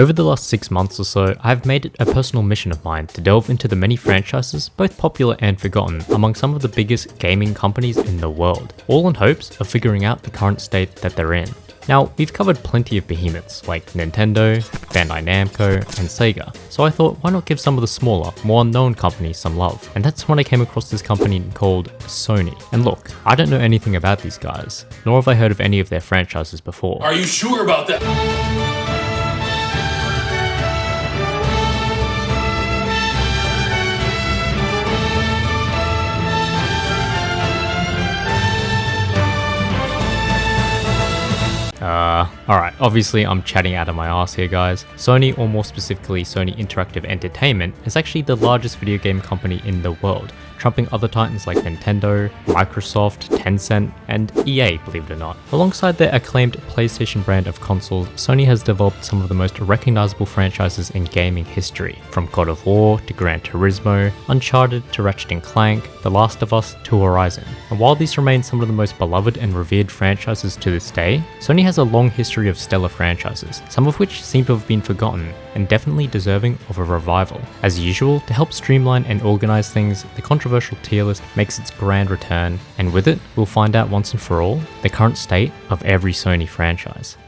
Over the last 6 months or so, I've made it a personal mission of mine to delve into the many franchises, both popular and forgotten, among some of the biggest gaming companies in the world, all in hopes of figuring out the current state that they're in. Now, we've covered plenty of behemoths like Nintendo, Bandai Namco, and Sega, so I thought why not give some of the smaller, more unknown companies some love, and that's when I came across this company called Sony. And look, I don't know anything about these guys, nor have I heard of any of their franchises before. Are you sure about that? Alright, obviously I'm chatting out of my ass here guys. Sony, or more specifically Sony Interactive Entertainment, is actually the largest video game company in the world, trumping other titans like Nintendo, Microsoft, Tencent, and EA, believe it or not. Alongside their acclaimed PlayStation brand of consoles, Sony has developed some of the most recognizable franchises in gaming history, from God of War to Gran Turismo, Uncharted to Ratchet and Clank, The Last of Us to Horizon. And while these remain some of the most beloved and revered franchises to this day, Sony has a long history of stellar franchises, some of which seem to have been forgotten and definitely deserving of a revival. As usual, to help streamline and organize things, the controversial tier list makes its grand return, and with it, we'll find out once and for all the current state of every Sony franchise.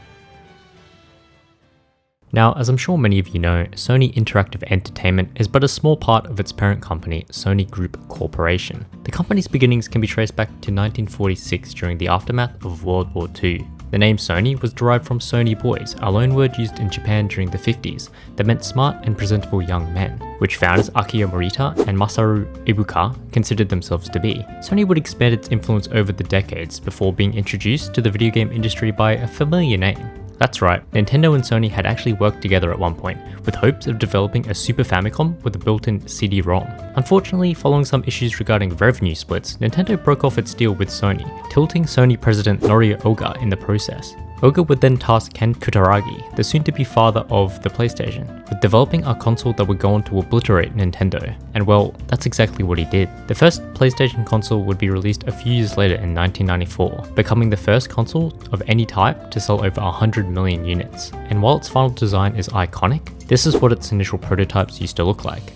Now, as I'm sure many of you know, Sony Interactive Entertainment is but a small part of its parent company, Sony Group Corporation. The company's beginnings can be traced back to 1946 during the aftermath of World War II. The name Sony was derived from Sony boys, a loanword used in Japan during the 50s that meant smart and presentable young men, which founders Akio Morita and Masaru Ibuka considered themselves to be. Sony would expand its influence over the decades before being introduced to the video game industry by a familiar name. That's right, Nintendo and Sony had actually worked together at one point, with hopes of developing a Super Famicom with a built-in CD-ROM. Unfortunately, following some issues regarding revenue splits, Nintendo broke off its deal with Sony, tilting Sony president Norio Oga in the process. Oga would then task Ken Kutaragi, the soon-to-be father of the PlayStation, with developing a console that would go on to obliterate Nintendo. And well, that's exactly what he did. The first PlayStation console would be released a few years later in 1994, becoming the first console of any type to sell over 100 million units. And while its final design is iconic, this is what its initial prototypes used to look like.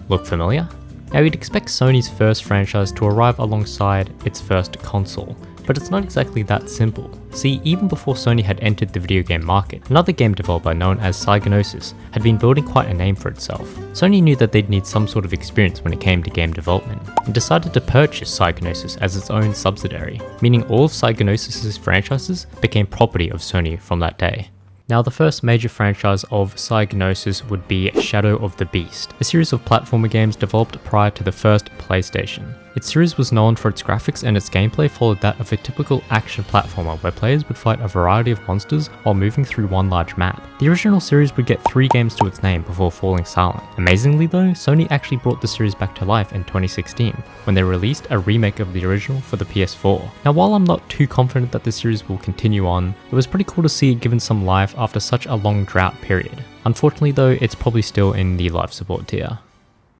Look familiar? Now you'd expect Sony's first franchise to arrive alongside its first console, but it's not exactly that simple. See, even before Sony had entered the video game market, another game developer known as Psygnosis had been building quite a name for itself. Sony knew that they'd need some sort of experience when it came to game development, and decided to purchase Psygnosis as its own subsidiary, meaning all of Psygnosis' franchises became property of Sony from that day. Now, the first major franchise of Psygnosis would be Shadow of the Beast, a series of platformer games developed prior to the first PlayStation. Its series was known for its graphics, and its gameplay followed that of a typical action platformer where players would fight a variety of monsters while moving through one large map. The original series would get 3 games to its name before falling silent. Amazingly though, Sony actually brought the series back to life in 2016, when they released a remake of the original for the PS4. Now, while I'm not too confident that the series will continue on, it was pretty cool to see it given some life after such a long drought period. Unfortunately though, it's probably still in the life support tier.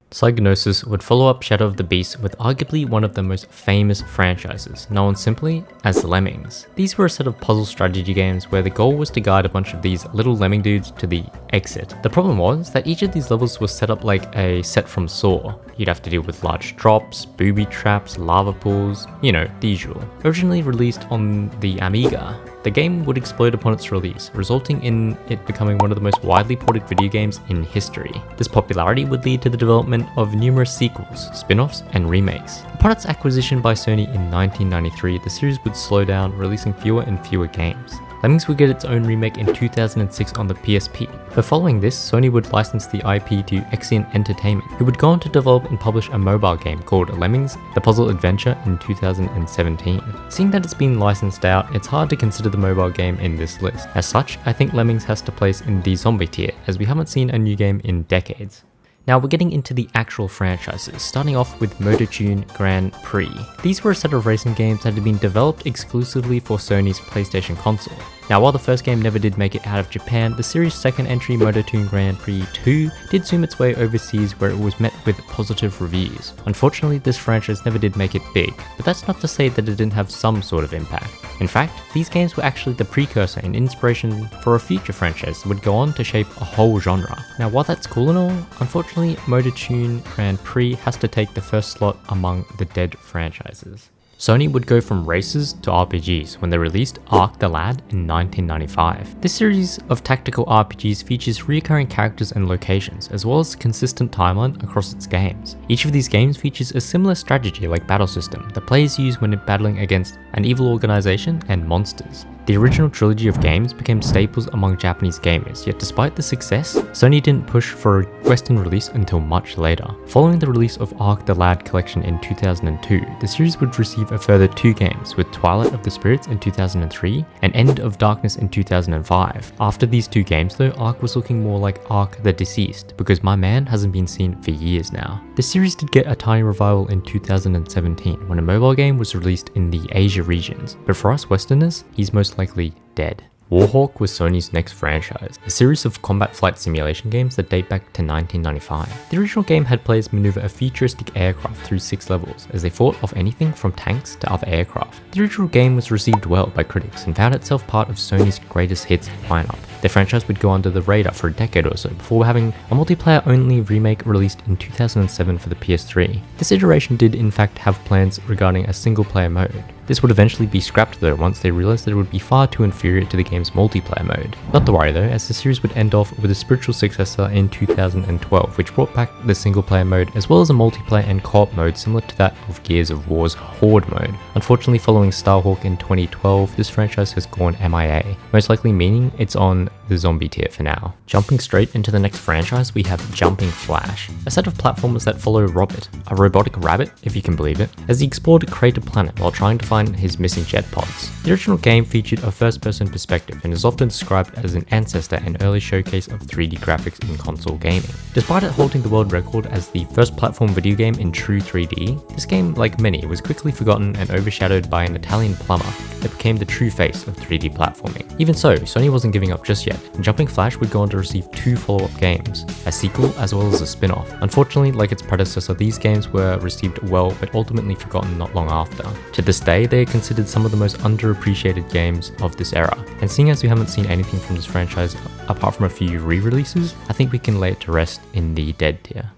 Psygnosis would follow up Shadow of the Beast with arguably one of the most famous franchises, known simply as Lemmings. These were a set of puzzle strategy games where the goal was to guide a bunch of these little lemming dudes to the exit. The problem was that each of these levels was set up like a set from Saw. You'd have to deal with large drops, booby traps, lava pools, you know, the usual. Originally released on the Amiga, the game would explode upon its release, resulting in it becoming one of the most widely ported video games in history. This popularity would lead to the development of numerous sequels, spin-offs, and remakes. Upon its acquisition by Sony in 1993, the series would slow down, releasing fewer and fewer games. Lemmings would get its own remake in 2006 on the PSP, but following this, Sony would license the IP to Exian Entertainment, who would go on to develop and publish a mobile game called Lemmings: The Puzzle Adventure in 2017. Seeing that it's been licensed out, it's hard to consider the mobile game in this list. As such, I think Lemmings has to place in the zombie tier, as we haven't seen a new game in decades. Now we're getting into the actual franchises, starting off with MotorToon Grand Prix. These were a set of racing games that had been developed exclusively for Sony's PlayStation console. Now while the first game never did make it out of Japan, the series' second entry MotorToon Grand Prix 2 did zoom its way overseas where it was met with positive reviews. Unfortunately, this franchise never did make it big, but that's not to say that it didn't have some sort of impact. In fact, these games were actually the precursor and inspiration for a future franchise that would go on to shape a whole genre. Now while that's cool and all, unfortunately MotorToon Grand Prix has to take the first slot among the dead franchises. Sony would go from races to RPGs when they released Ark the Lad in 1995. This series of tactical RPGs features recurring characters and locations, as well as a consistent timeline across its games. Each of these games features a similar strategy-like battle system that players use when battling against an evil organization and monsters. The original trilogy of games became staples among Japanese gamers, yet despite the success, Sony didn't push for a Western release until much later. Following the release of Ark the Lad collection in 2002, the series would receive a further 2 games, with Twilight of the Spirits in 2003 and End of Darkness in 2005. After these 2 games though, Ark was looking more like Ark the Deceased, because my man hasn't been seen for years now. The series did get a tiny revival in 2017 when a mobile game was released in the Asia regions, but for us Westerners, he's most likely dead. Warhawk was Sony's next franchise, a series of combat flight simulation games that date back to 1995. The original game had players maneuver a futuristic aircraft through 6 levels, as they fought off anything from tanks to other aircraft. The original game was received well by critics and found itself part of Sony's greatest hits lineup. The franchise would go under the radar for a decade or so before having a multiplayer-only remake released in 2007 for the PS3. This iteration did in fact have plans regarding a single-player mode. This would eventually be scrapped though once they realized that it would be far too inferior to the game's multiplayer mode. Not to worry though, as the series would end off with a spiritual successor in 2012, which brought back the single-player mode as well as a multiplayer and co-op mode similar to that of Gears of War's Horde mode. Unfortunately, following Starhawk in 2012, this franchise has gone MIA, most likely meaning it's on the zombie tier for now. Jumping straight into the next franchise, we have Jumping Flash, a set of platformers that follow Robert, a robotic rabbit, if you can believe it, as he explored Crater Planet while trying to find his missing jet pods. The original game featured a first-person perspective and is often described as an ancestor and early showcase of 3D graphics in console gaming. Despite it holding the world record as the first platform video game in true 3D, this game, like many, was quickly forgotten and overshadowed by an Italian plumber that became the true face of 3D platforming. Even so, Sony wasn't giving up just yet, and Jumping Flash would go on to receive 2 follow-up games, a sequel as well as a spin-off. Unfortunately, like its predecessor, these games were received well but ultimately forgotten not long after. To this day, they are considered some of the most underappreciated games of this era, and seeing as we haven't seen anything from this franchise apart from a few re-releases, I think we can lay it to rest in the dead tier.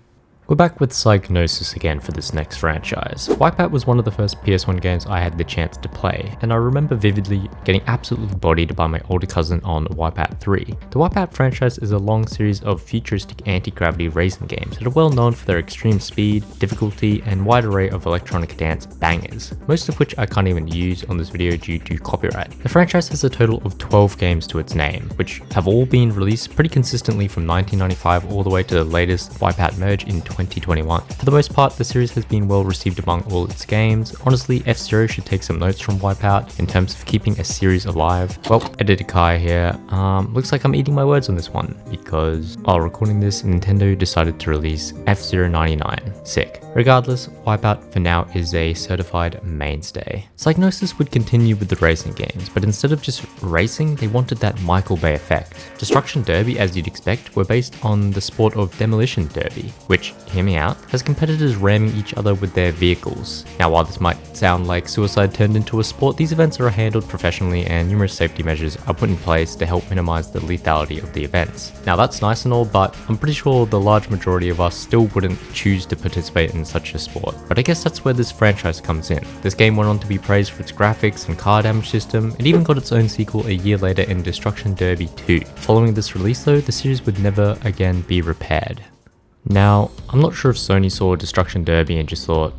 We're back with Psygnosis again for this next franchise. Wipeout was one of the first PS1 games I had the chance to play, and I remember vividly getting absolutely bodied by my older cousin on Wipeout 3. The Wipeout franchise is a long series of futuristic anti-gravity racing games that are well known for their extreme speed, difficulty, and wide array of electronic dance bangers, most of which I can't even use on this video due to copyright. The franchise has a total of 12 games to its name, which have all been released pretty consistently from 1995 all the way to the latest Wipeout merge in 2021. For the most part, the series has been well received among all its games. Honestly, F-Zero should take some notes from Wipeout in terms of keeping a series alive. Well, Editor Kai here. Looks like I'm eating my words on this one, because while recording this, Nintendo decided to release F-Zero 99. Sick. Regardless, Wipeout for now is a certified mainstay. Psygnosis would continue with the racing games, but instead of just racing, they wanted that Michael Bay effect. Destruction Derby, as you'd expect, were based on the sport of Demolition Derby, which, hear me out, has competitors ramming each other with their vehicles. Now, while this might sound like suicide turned into a sport, these events are handled professionally and numerous safety measures are put in place to help minimize the lethality of the events. Now, that's nice and all, but I'm pretty sure the large majority of us still wouldn't choose to participate in such a sport. But I guess that's where this franchise comes in. This game went on to be praised for its graphics and car damage system. It even got its own sequel a year later in Destruction Derby 2. Following this release though, the series would never again be repaired. Now, I'm not sure if Sony saw Destruction Derby and just thought,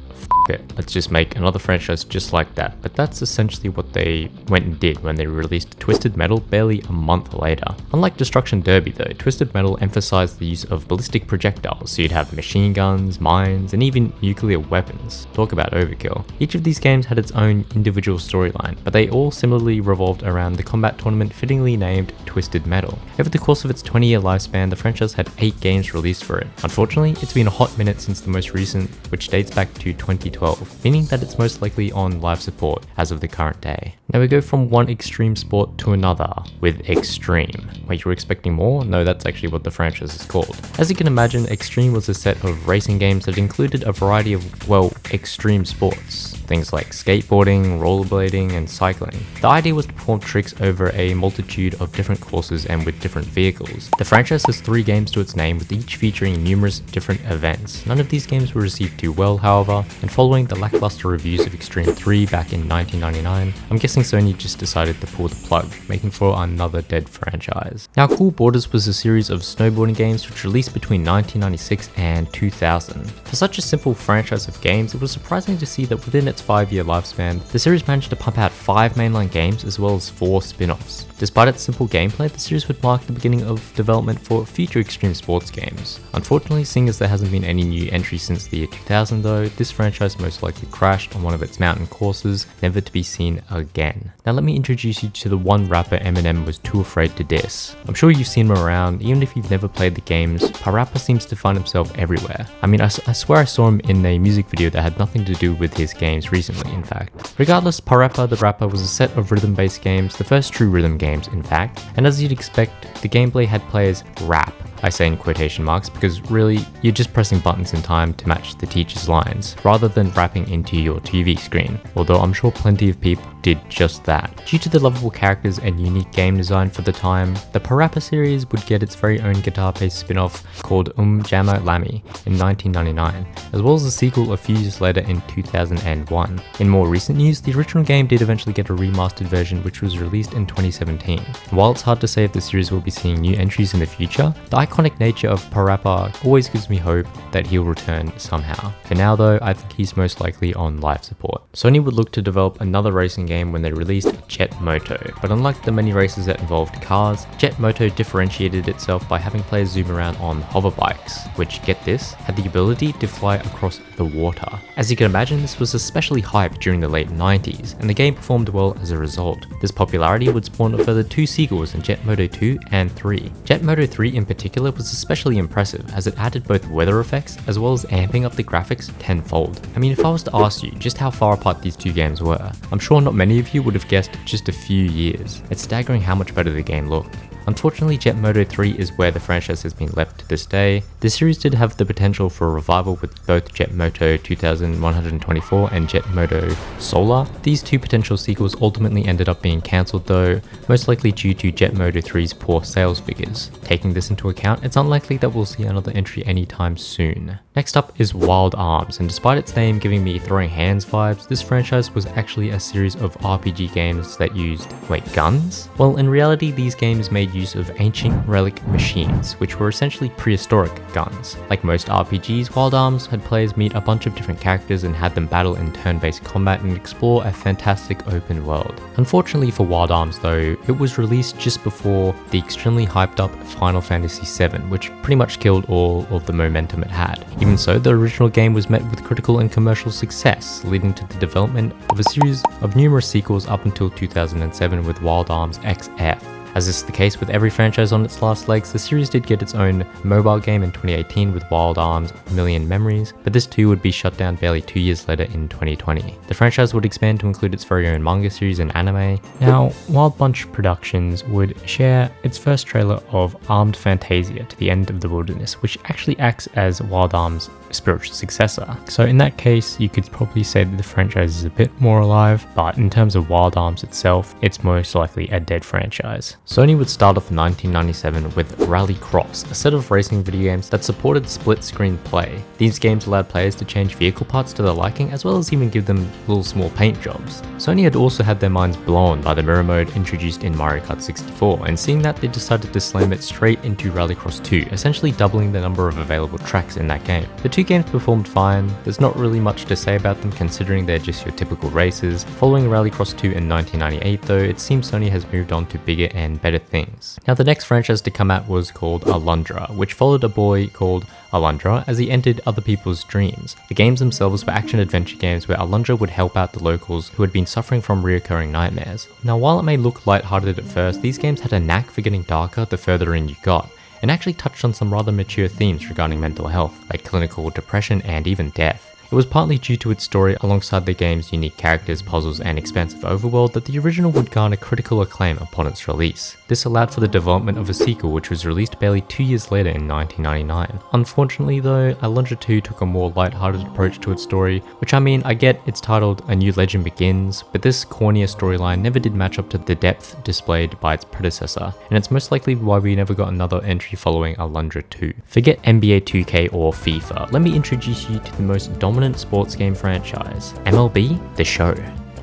it, let's just make another franchise just like that. But that's essentially what they went and did when they released Twisted Metal barely a month later. Unlike Destruction Derby though, Twisted Metal emphasized the use of ballistic projectiles, so you'd have machine guns, mines, and even nuclear weapons. Talk about overkill. Each of these games had its own individual storyline, but they all similarly revolved around the combat tournament fittingly named Twisted Metal. Over the course of its 20-year lifespan, the franchise had 8 games released for it. Unfortunately, it's been a hot minute since the most recent, which dates back to 2012, meaning that it's most likely on live support as of the current day. Now we go from one extreme sport to another with Xtreme. Wait, you were expecting more? No, that's actually what the franchise is called. As you can imagine, Xtreme was a set of racing games that included a variety of, well, extreme sports. Things like skateboarding, rollerblading, and cycling. The idea was to perform tricks over a multitude of different courses and with different vehicles. The franchise has 3 games to its name, with each featuring numerous different events. None of these games were received too well, however, and following the lackluster reviews of Xtreme 3 back in 1999, I'm guessing Sony just decided to pull the plug, making for another dead franchise. Now, Cool Borders was a series of snowboarding games which released between 1996 and 2000. For such a simple franchise of games, it was surprising to see that within its 5-year lifespan, the series managed to pump out 5 mainline games as well as 4 spin-offs. Despite its simple gameplay, the series would mark the beginning of development for future extreme sports games. Unfortunately, seeing as there hasn't been any new entries since the year 2000 though, this franchise most likely crashed on one of its mountain courses, never to be seen again. Now let me introduce you to the one rapper Eminem was too afraid to diss. I'm sure you've seen him around, even if you've never played the games. PaRappa seems to find himself everywhere. I mean, I swear I saw him in a music video that had nothing to do with his games recently, in fact. Regardless, PaRappa the Rapper was a set of rhythm-based games, the first true rhythm games in fact, and as you'd expect, the gameplay had players rap. I say in quotation marks because really, you're just pressing buttons in time to match the teacher's lines, rather than rapping into your TV screen, although I'm sure plenty of people did just that. Due to the lovable characters and unique game design for the time, the PaRappa series would get its very own guitar-based spin-off called Jammer Lammy in 1999, as well as a sequel a few years later in 2001. In more recent news, the original game did eventually get a remastered version which was released in 2017. While it's hard to say if the series will be seeing new entries in the future, the iconic nature of PaRappa always gives me hope that he'll return somehow. For now though, I think he's most likely on live support. Sony would look to develop another racing game when they released Jet Moto, but unlike the many races that involved cars, Jet Moto differentiated itself by having players zoom around on hover bikes, which, get this, had the ability to fly across the water. As you can imagine, this was especially hyped during the late 90s, and the game performed well as a result. This popularity would spawn a further 2 sequels in Jet Moto 2 and 3. Jet Moto 3 in particular was especially impressive as it added both weather effects as well as amping up the graphics tenfold. I mean, if I was to ask you just how far apart these 2 games were, I'm sure not many of you would have guessed just a few years. It's staggering how much better the game looked. Unfortunately, Jet Moto 3 is where the franchise has been left to this day. The series did have the potential for a revival with both Jet Moto 2124 and Jet Moto Solar. These 2 potential sequels ultimately ended up being cancelled though, most likely due to Jet Moto 3's poor sales figures. Taking this into account, it's unlikely that we'll see another entry anytime soon. Next up is Wild Arms, and despite its name giving me Throwing Hands vibes, this franchise was actually a series of RPG games that used, guns? Well, in reality, these games made use of ancient relic machines, which were essentially prehistoric guns. Like most RPGs, Wild Arms had players meet a bunch of different characters and had them battle in turn-based combat and explore a fantastic open world. Unfortunately for Wild Arms though, it was released just before the extremely hyped up Final Fantasy VII, which pretty much killed all of the momentum it had. Even so, the original game was met with critical and commercial success, leading to the development of a series of numerous sequels up until 2007 with Wild Arms XF. As is the case with every franchise on its last legs, the series did get its own mobile game in 2018 with Wild Arms Million Memories, but this too would be shut down barely 2 years later in 2020. The franchise would expand to include its very own manga series and anime. Now, Wild Bunch Productions would share its first trailer of Armed Fantasia to the End of the Wilderness, which actually acts as Wild Arms' spiritual successor. So in that case, you could probably say that the franchise is a bit more alive, but in terms of Wild Arms itself, it's most likely a dead franchise. Sony would start off 1997 with Rallycross, a set of racing video games that supported split-screen play. These games allowed players to change vehicle parts to their liking, as well as even give them little small paint jobs. Sony had also had their minds blown by the mirror mode introduced in Mario Kart 64, and seeing that, they decided to slam it straight into Rallycross 2, essentially doubling the number of available tracks in that game. The two games performed fine. There's not really much to say about them considering they're just your typical races. Following Rallycross 2 in 1998 though, it seems Sony has moved on to bigger and better things. Now the next franchise to come out was called Alundra, which followed a boy called Alundra as he entered other people's dreams. The games themselves were action-adventure games where Alundra would help out the locals who had been suffering from reoccurring nightmares. Now while it may look lighthearted at first, these games had a knack for getting darker the further in you got, and actually touched on some rather mature themes regarding mental health, like clinical depression and even death. It was partly due to its story alongside the game's unique characters, puzzles, and expansive overworld that the original would garner critical acclaim upon its release. This allowed for the development of a sequel which was released barely 2 years later in 1999. Unfortunately though, Alundra 2 took a more lighthearted approach to its story, which I get it's titled A New Legend Begins, but this cornier storyline never did match up to the depth displayed by its predecessor, and it's most likely why we never got another entry following Alundra 2. Forget NBA 2K or FIFA, let me introduce you to the most dominant sports game franchise, MLB the Show.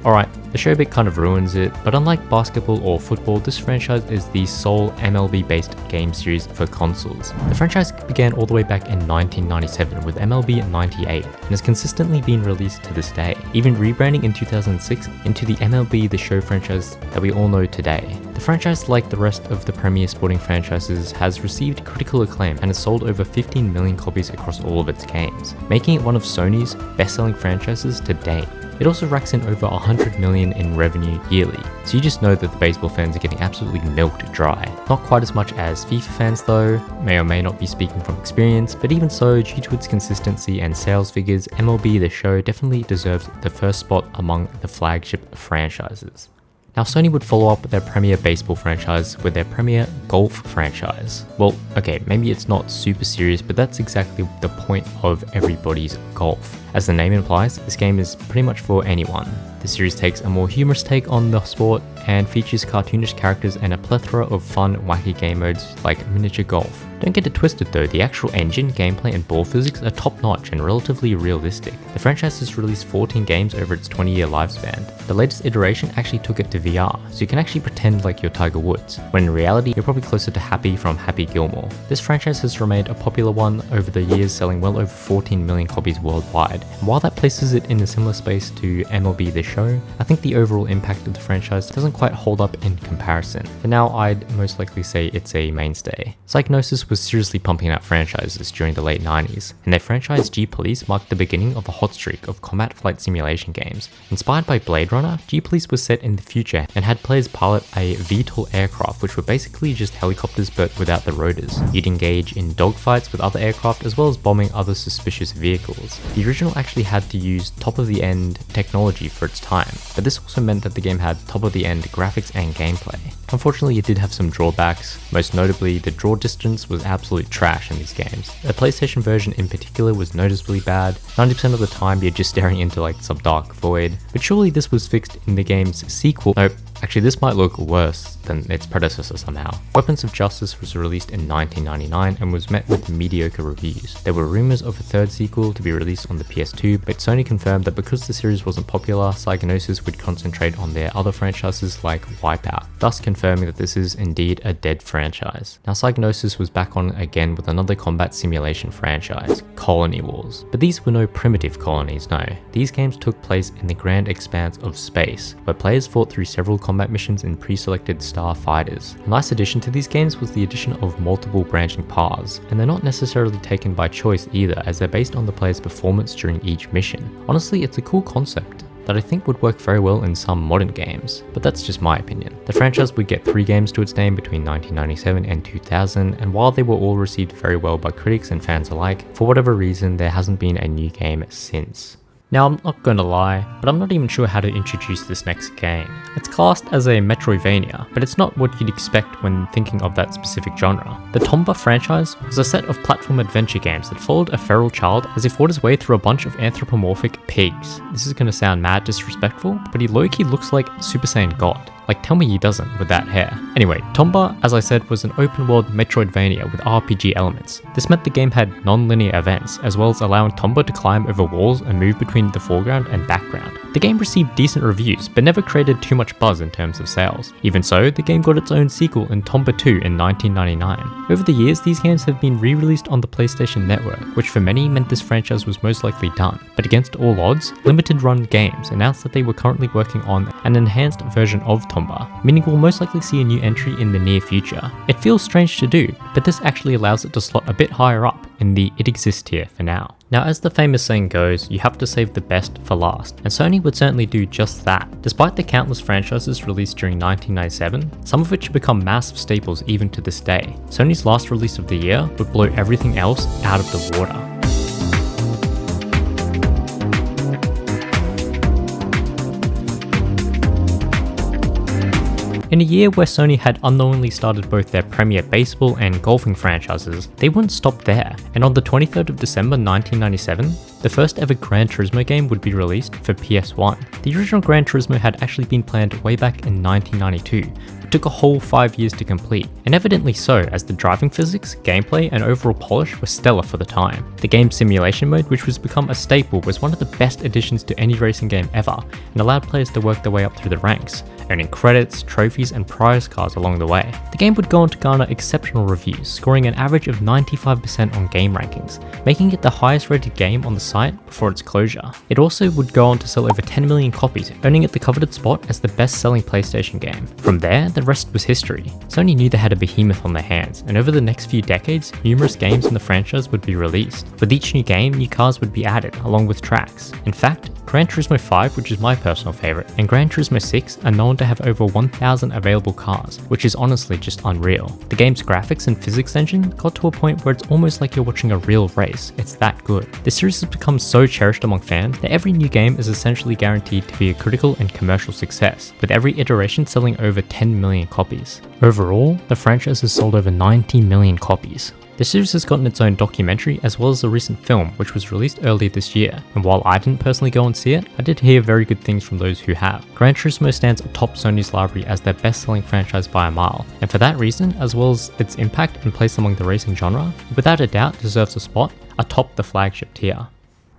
Alright, the show bit kind of ruins it, but unlike basketball or football, this franchise is the sole MLB based game series for consoles. The franchise began all the way back in 1997 with MLB 98 and has consistently been released to this day, even rebranding in 2006 into the MLB The Show franchise that we all know today. The franchise, like the rest of the premier sporting franchises, has received critical acclaim and has sold over 15 million copies across all of its games, making it one of Sony's best-selling franchises to date. It also racks in over 100 million in revenue yearly, so you just know that the baseball fans are getting absolutely milked dry. Not quite as much as FIFA fans though, may or may not be speaking from experience, but even so, due to its consistency and sales figures, MLB The Show definitely deserves the first spot among the flagship franchises. Now Sony would follow up their premier baseball franchise with their premier golf franchise. Well, okay, maybe it's not super serious, but that's exactly the point of everybody's golf. As the name implies, this game is pretty much for anyone. The series takes a more humorous take on the sport and features cartoonish characters and a plethora of fun, wacky game modes like miniature golf. Don't get it twisted though, the actual engine, gameplay, and ball physics are top notch and relatively realistic. The franchise has released 14 games over its 20-year lifespan. The latest iteration actually took it to VR, so you can actually pretend like you're Tiger Woods, when in reality you're probably closer to Happy from Happy Gilmore. This franchise has remained a popular one over the years, selling well over 14 million copies worldwide. And while that places it in a similar space to MLB The Show, I think the overall impact of the franchise doesn't quite hold up in comparison. For now, I'd most likely say it's a mainstay. Psygnosis was seriously pumping out franchises during the late 90s, and their franchise G-Police marked the beginning of a hot streak of combat flight simulation games. Inspired by Blade Runner, G-Police was set in the future and had players pilot a VTOL aircraft, which were basically just helicopters but without the rotors. You'd engage in dogfights with other aircraft as well as bombing other suspicious vehicles. The original actually had to use top-of-the-end technology for its time, but this also meant that the game had top-of-the-end graphics and gameplay. Unfortunately, it did have some drawbacks, most notably the draw distance was absolute trash in these games. The PlayStation version in particular was noticeably bad. 90% of the time you're just staring into like some dark void, but surely this was fixed in the game's sequel. Nope. Actually, this might look worse than its predecessor somehow. Weapons of Justice was released in 1999 and was met with mediocre reviews. There were rumors of a third sequel to be released on the PS2, but Sony confirmed that because the series wasn't popular, Psygnosis would concentrate on their other franchises like Wipeout, thus confirming that this is indeed a dead franchise. Now Psygnosis was back on again with another combat simulation franchise, Colony Wars. But these were no primitive colonies, no. These games took place in the grand expanse of space, where players fought through several combat missions in pre-selected star fighters. A nice addition to these games was the addition of multiple branching paths, and they're not necessarily taken by choice either, as they're based on the player's performance during each mission. Honestly, it's a cool concept that I think would work very well in some modern games, but that's just my opinion. The franchise would get 3 games to its name between 1997 and 2000, and while they were all received very well by critics and fans alike, for whatever reason there hasn't been a new game since. Now I'm not gonna lie, but I'm not even sure how to introduce this next game. It's classed as a Metroidvania, but it's not what you'd expect when thinking of that specific genre. The Tomba franchise was a set of platform adventure games that followed a feral child as he fought his way through a bunch of anthropomorphic pigs. This is gonna sound mad disrespectful, but he low-key looks like Super Saiyan God. Like, tell me he doesn't with that hair. Anyway, Tomba, as I said, was an open world Metroidvania with RPG elements. This meant the game had non-linear events, as well as allowing Tomba to climb over walls and move between the foreground and background. The game received decent reviews, but never created too much buzz in terms of sales. Even so, the game got its own sequel in Tomba 2 in 1999. Over the years, these games have been re-released on the PlayStation Network, which for many meant this franchise was most likely done. But against all odds, Limited Run Games announced that they were currently working on an enhanced version of Tomba, meaning we'll most likely see a new entry in the near future. It feels strange to do, but this actually allows it to slot a bit higher up in the it exists tier for now. Now, as the famous saying goes, you have to save the best for last, and Sony would certainly do just that. Despite the countless franchises released during 1997, some of which have become massive staples even to this day, Sony's last release of the year would blow everything else out of the water. In a year where Sony had unknowingly started both their premier baseball and golfing franchises, they wouldn't stop there, and on the 23rd of December 1997, the first ever Gran Turismo game would be released for PS1. The original Gran Turismo had actually been planned way back in 1992, but took a whole 5 years to complete, and evidently so, as the driving physics, gameplay, and overall polish were stellar for the time. The game's simulation mode, which was become a staple, was one of the best additions to any racing game ever, and allowed players to work their way up through the ranks, earning credits, trophies, and prize cards along the way. The game would go on to garner exceptional reviews, scoring an average of 95% on game rankings, making it the highest rated game on the site before its closure. It also would go on to sell over 10 million copies, earning it the coveted spot as the best-selling PlayStation game. From there, the rest was history. Sony knew they had a behemoth on their hands, and over the next few decades, numerous games in the franchise would be released. With each new game, new cars would be added, along with tracks. In fact, Gran Turismo 5, which is my personal favourite, and Gran Turismo 6 are known to have over 1,000 available cars, which is honestly just unreal. The game's graphics and physics engine got to a point where it's almost like you're watching a real race, it's that good. The series has become so cherished among fans that every new game is essentially guaranteed to be a critical and commercial success, with every iteration selling over 10 million copies. Overall, the franchise has sold over 90 million copies. The series has gotten its own documentary as well as a recent film which was released earlier this year, and while I didn't personally go and see it, I did hear very good things from those who have. Gran Turismo stands atop Sony's library as their best-selling franchise by a mile, and for that reason, as well as its impact and place among the racing genre, without a doubt deserves a spot atop the flagship tier.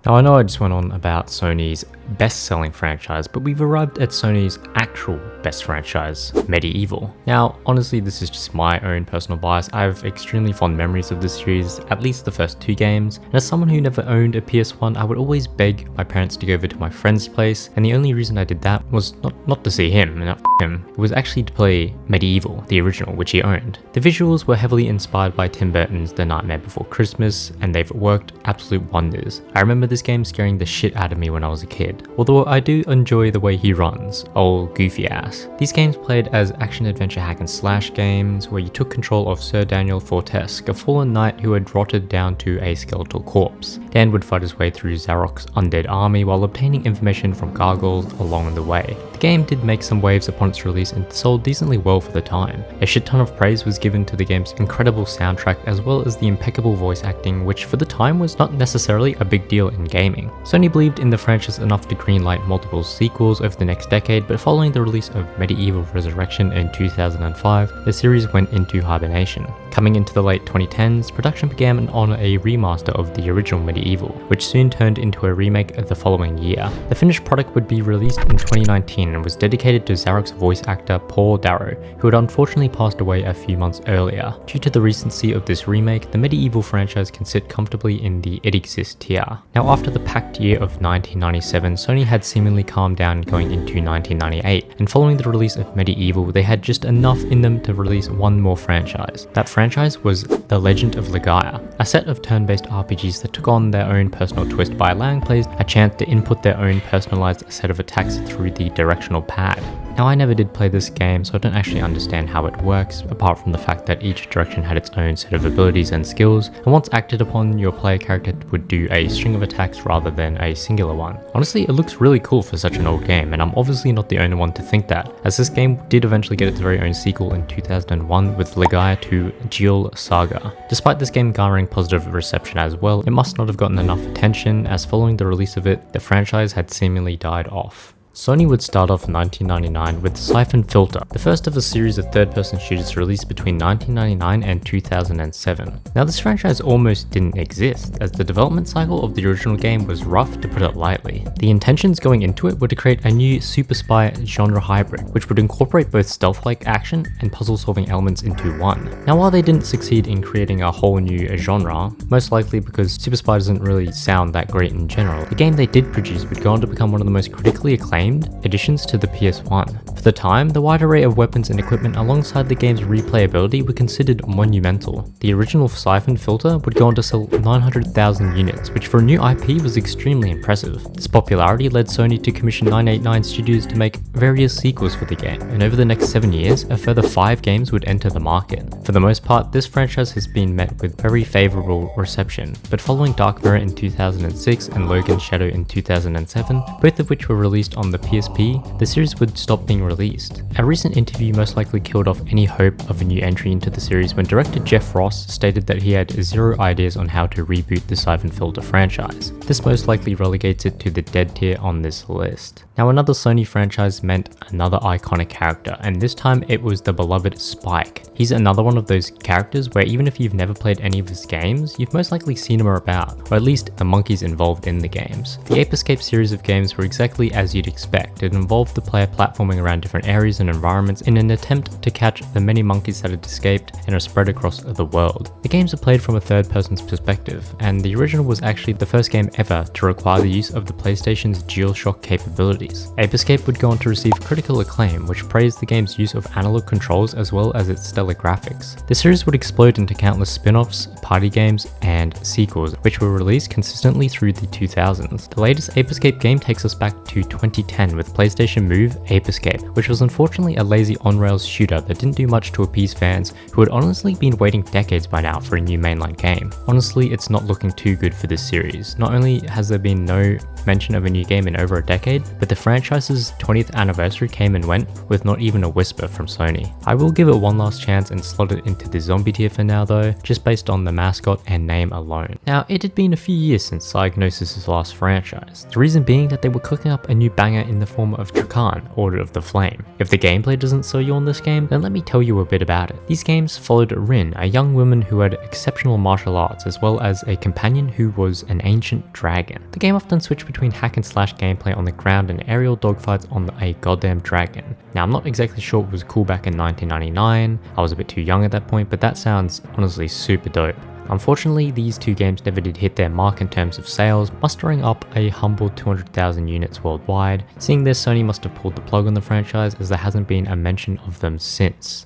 Now I know I just went on about Sony's best-selling franchise, but we've arrived at Sony's actual best franchise, MediEvil. Now, honestly, this is just my own personal bias. I have extremely fond memories of this series, at least the first two games, and as someone who never owned a PS1, I would always beg my parents to go over to my friend's place, and the only reason I did that was not to see him, not him, it was actually to play MediEvil, the original, which he owned. The visuals were heavily inspired by Tim Burton's The Nightmare Before Christmas, and they've worked absolute wonders. I remember this game scaring the shit out of me when I was a kid, although I do enjoy the way he runs, old goofy ass. These games played as action-adventure hack and slash games where you took control of Sir Daniel Fortesque, a fallen knight who had rotted down to a skeletal corpse. Dan would fight his way through Zarok's undead army while obtaining information from gargoyles along the way. The game did make some waves upon its release and sold decently well for the time. A shit ton of praise was given to the game's incredible soundtrack as well as the impeccable voice acting, which for the time was not necessarily a big deal in gaming. Sony believed in the franchise enough to greenlight multiple sequels over the next decade, but following the release of MediEvil Resurrection in 2005, the series went into hibernation. Coming into the late 2010s, production began on a remaster of the original MediEvil, which soon turned into a remake the following year. The finished product would be released in 2019 and was dedicated to Zarok's voice actor Paul Darrow, who had unfortunately passed away a few months earlier. Due to the recency of this remake, the MediEvil franchise can sit comfortably in the It Exists tier. Now, after the packed year of 1997, Sony had seemingly calmed down going into 1998, and following the release of MediEvil, they had just enough in them to release one more franchise. That franchise was The Legend of Legaia, a set of turn-based RPGs that took on their own personal twist by allowing players a chance to input their own personalized set of attacks through the directional pad. Now, I never did play this game, so I don't actually understand how it works, apart from the fact that each direction had its own set of abilities and skills, and once acted upon, your player character would do a string of attacks rather than a singular one. Honestly, it looks really cool for such an old game, and I'm obviously not the only one to think that, as this game did eventually get its very own sequel in 2001 with Legaia 2 Duel Saga. Despite this game garnering positive reception as well, it must not have gotten enough attention, as following the release of it, the franchise had seemingly died off. Sony would start off 1999 with Syphon Filter, the first of a series of third-person shooters released between 1999 and 2007. Now this franchise almost didn't exist, as the development cycle of the original game was rough, to put it lightly. The intentions going into it were to create a new super spy genre hybrid, which would incorporate both stealth-like action and puzzle-solving elements into one. Now while they didn't succeed in creating a whole new genre, most likely because super spy doesn't really sound that great in general, the game they did produce would go on to become one of the most critically acclaimed additions to the PS1. For the time, the wide array of weapons and equipment alongside the game's replayability were considered monumental. The original Syphon Filter would go on to sell 900,000 units, which for a new IP was extremely impressive. This popularity led Sony to commission 989 Studios to make various sequels for the game, and over the next 7 years, a further 5 games would enter the market. For the most part, this franchise has been met with very favourable reception, but following Dark Mirror in 2006 and Logan's Shadow in 2007, both of which were released on the PSP, the series would stop being released. A recent interview most likely killed off any hope of a new entry into the series when director Jeff Ross stated that he had 0 ideas on how to reboot the Syphon Filter franchise. This most likely relegates it to the dead tier on this list. Now another Sony franchise meant another iconic character, and this time it was the beloved Spike. He's another one of those characters where even if you've never played any of his games, you've most likely seen him about, or at least the monkeys involved in the games. The Ape Escape series of games were exactly as you'd expect. It involved the player platforming around different areas and environments in an attempt to catch the many monkeys that had escaped and are spread across the world. The games are played from a third person's perspective, and the original was actually the first game ever to require the use of the PlayStation's DualShock capabilities. Ape Escape would go on to receive critical acclaim, which praised the game's use of analog controls as well as its stellar graphics. The series would explode into countless spin-offs, party games, and sequels, which were released consistently through the 2000s. The latest Ape Escape game takes us back to 2010 with PlayStation Move Ape Escape, which was unfortunately a lazy on-rails shooter that didn't do much to appease fans who had honestly been waiting decades by now for a new mainline game. Honestly, it's not looking too good for this series. Not only has there been no mention of a new game in over a decade, but the franchise's 20th anniversary came and went with not even a whisper from Sony. I will give it one last chance and slot it into the zombie tier for now though, just based on the mascot and name alone. Now, it had been a few years since Psygnosis' last franchise, the reason being that they were cooking up a new banger in the form of Drakan, Order of the Flame. If the gameplay doesn't sell you on this game, then let me tell you a bit about it. These games followed Rin, a young woman who had exceptional martial arts, as well as a companion who was an ancient dragon. The game often switched between hack and slash gameplay on the ground and aerial dogfights on a goddamn dragon. Now, I'm not exactly sure what was cool back in 1999, I was a bit too young at that point, but that sounds honestly super dope. Unfortunately, these two games never did hit their mark in terms of sales, mustering up a humble 200,000 units worldwide. Seeing this, Sony must have pulled the plug on the franchise, as there hasn't been a mention of them since.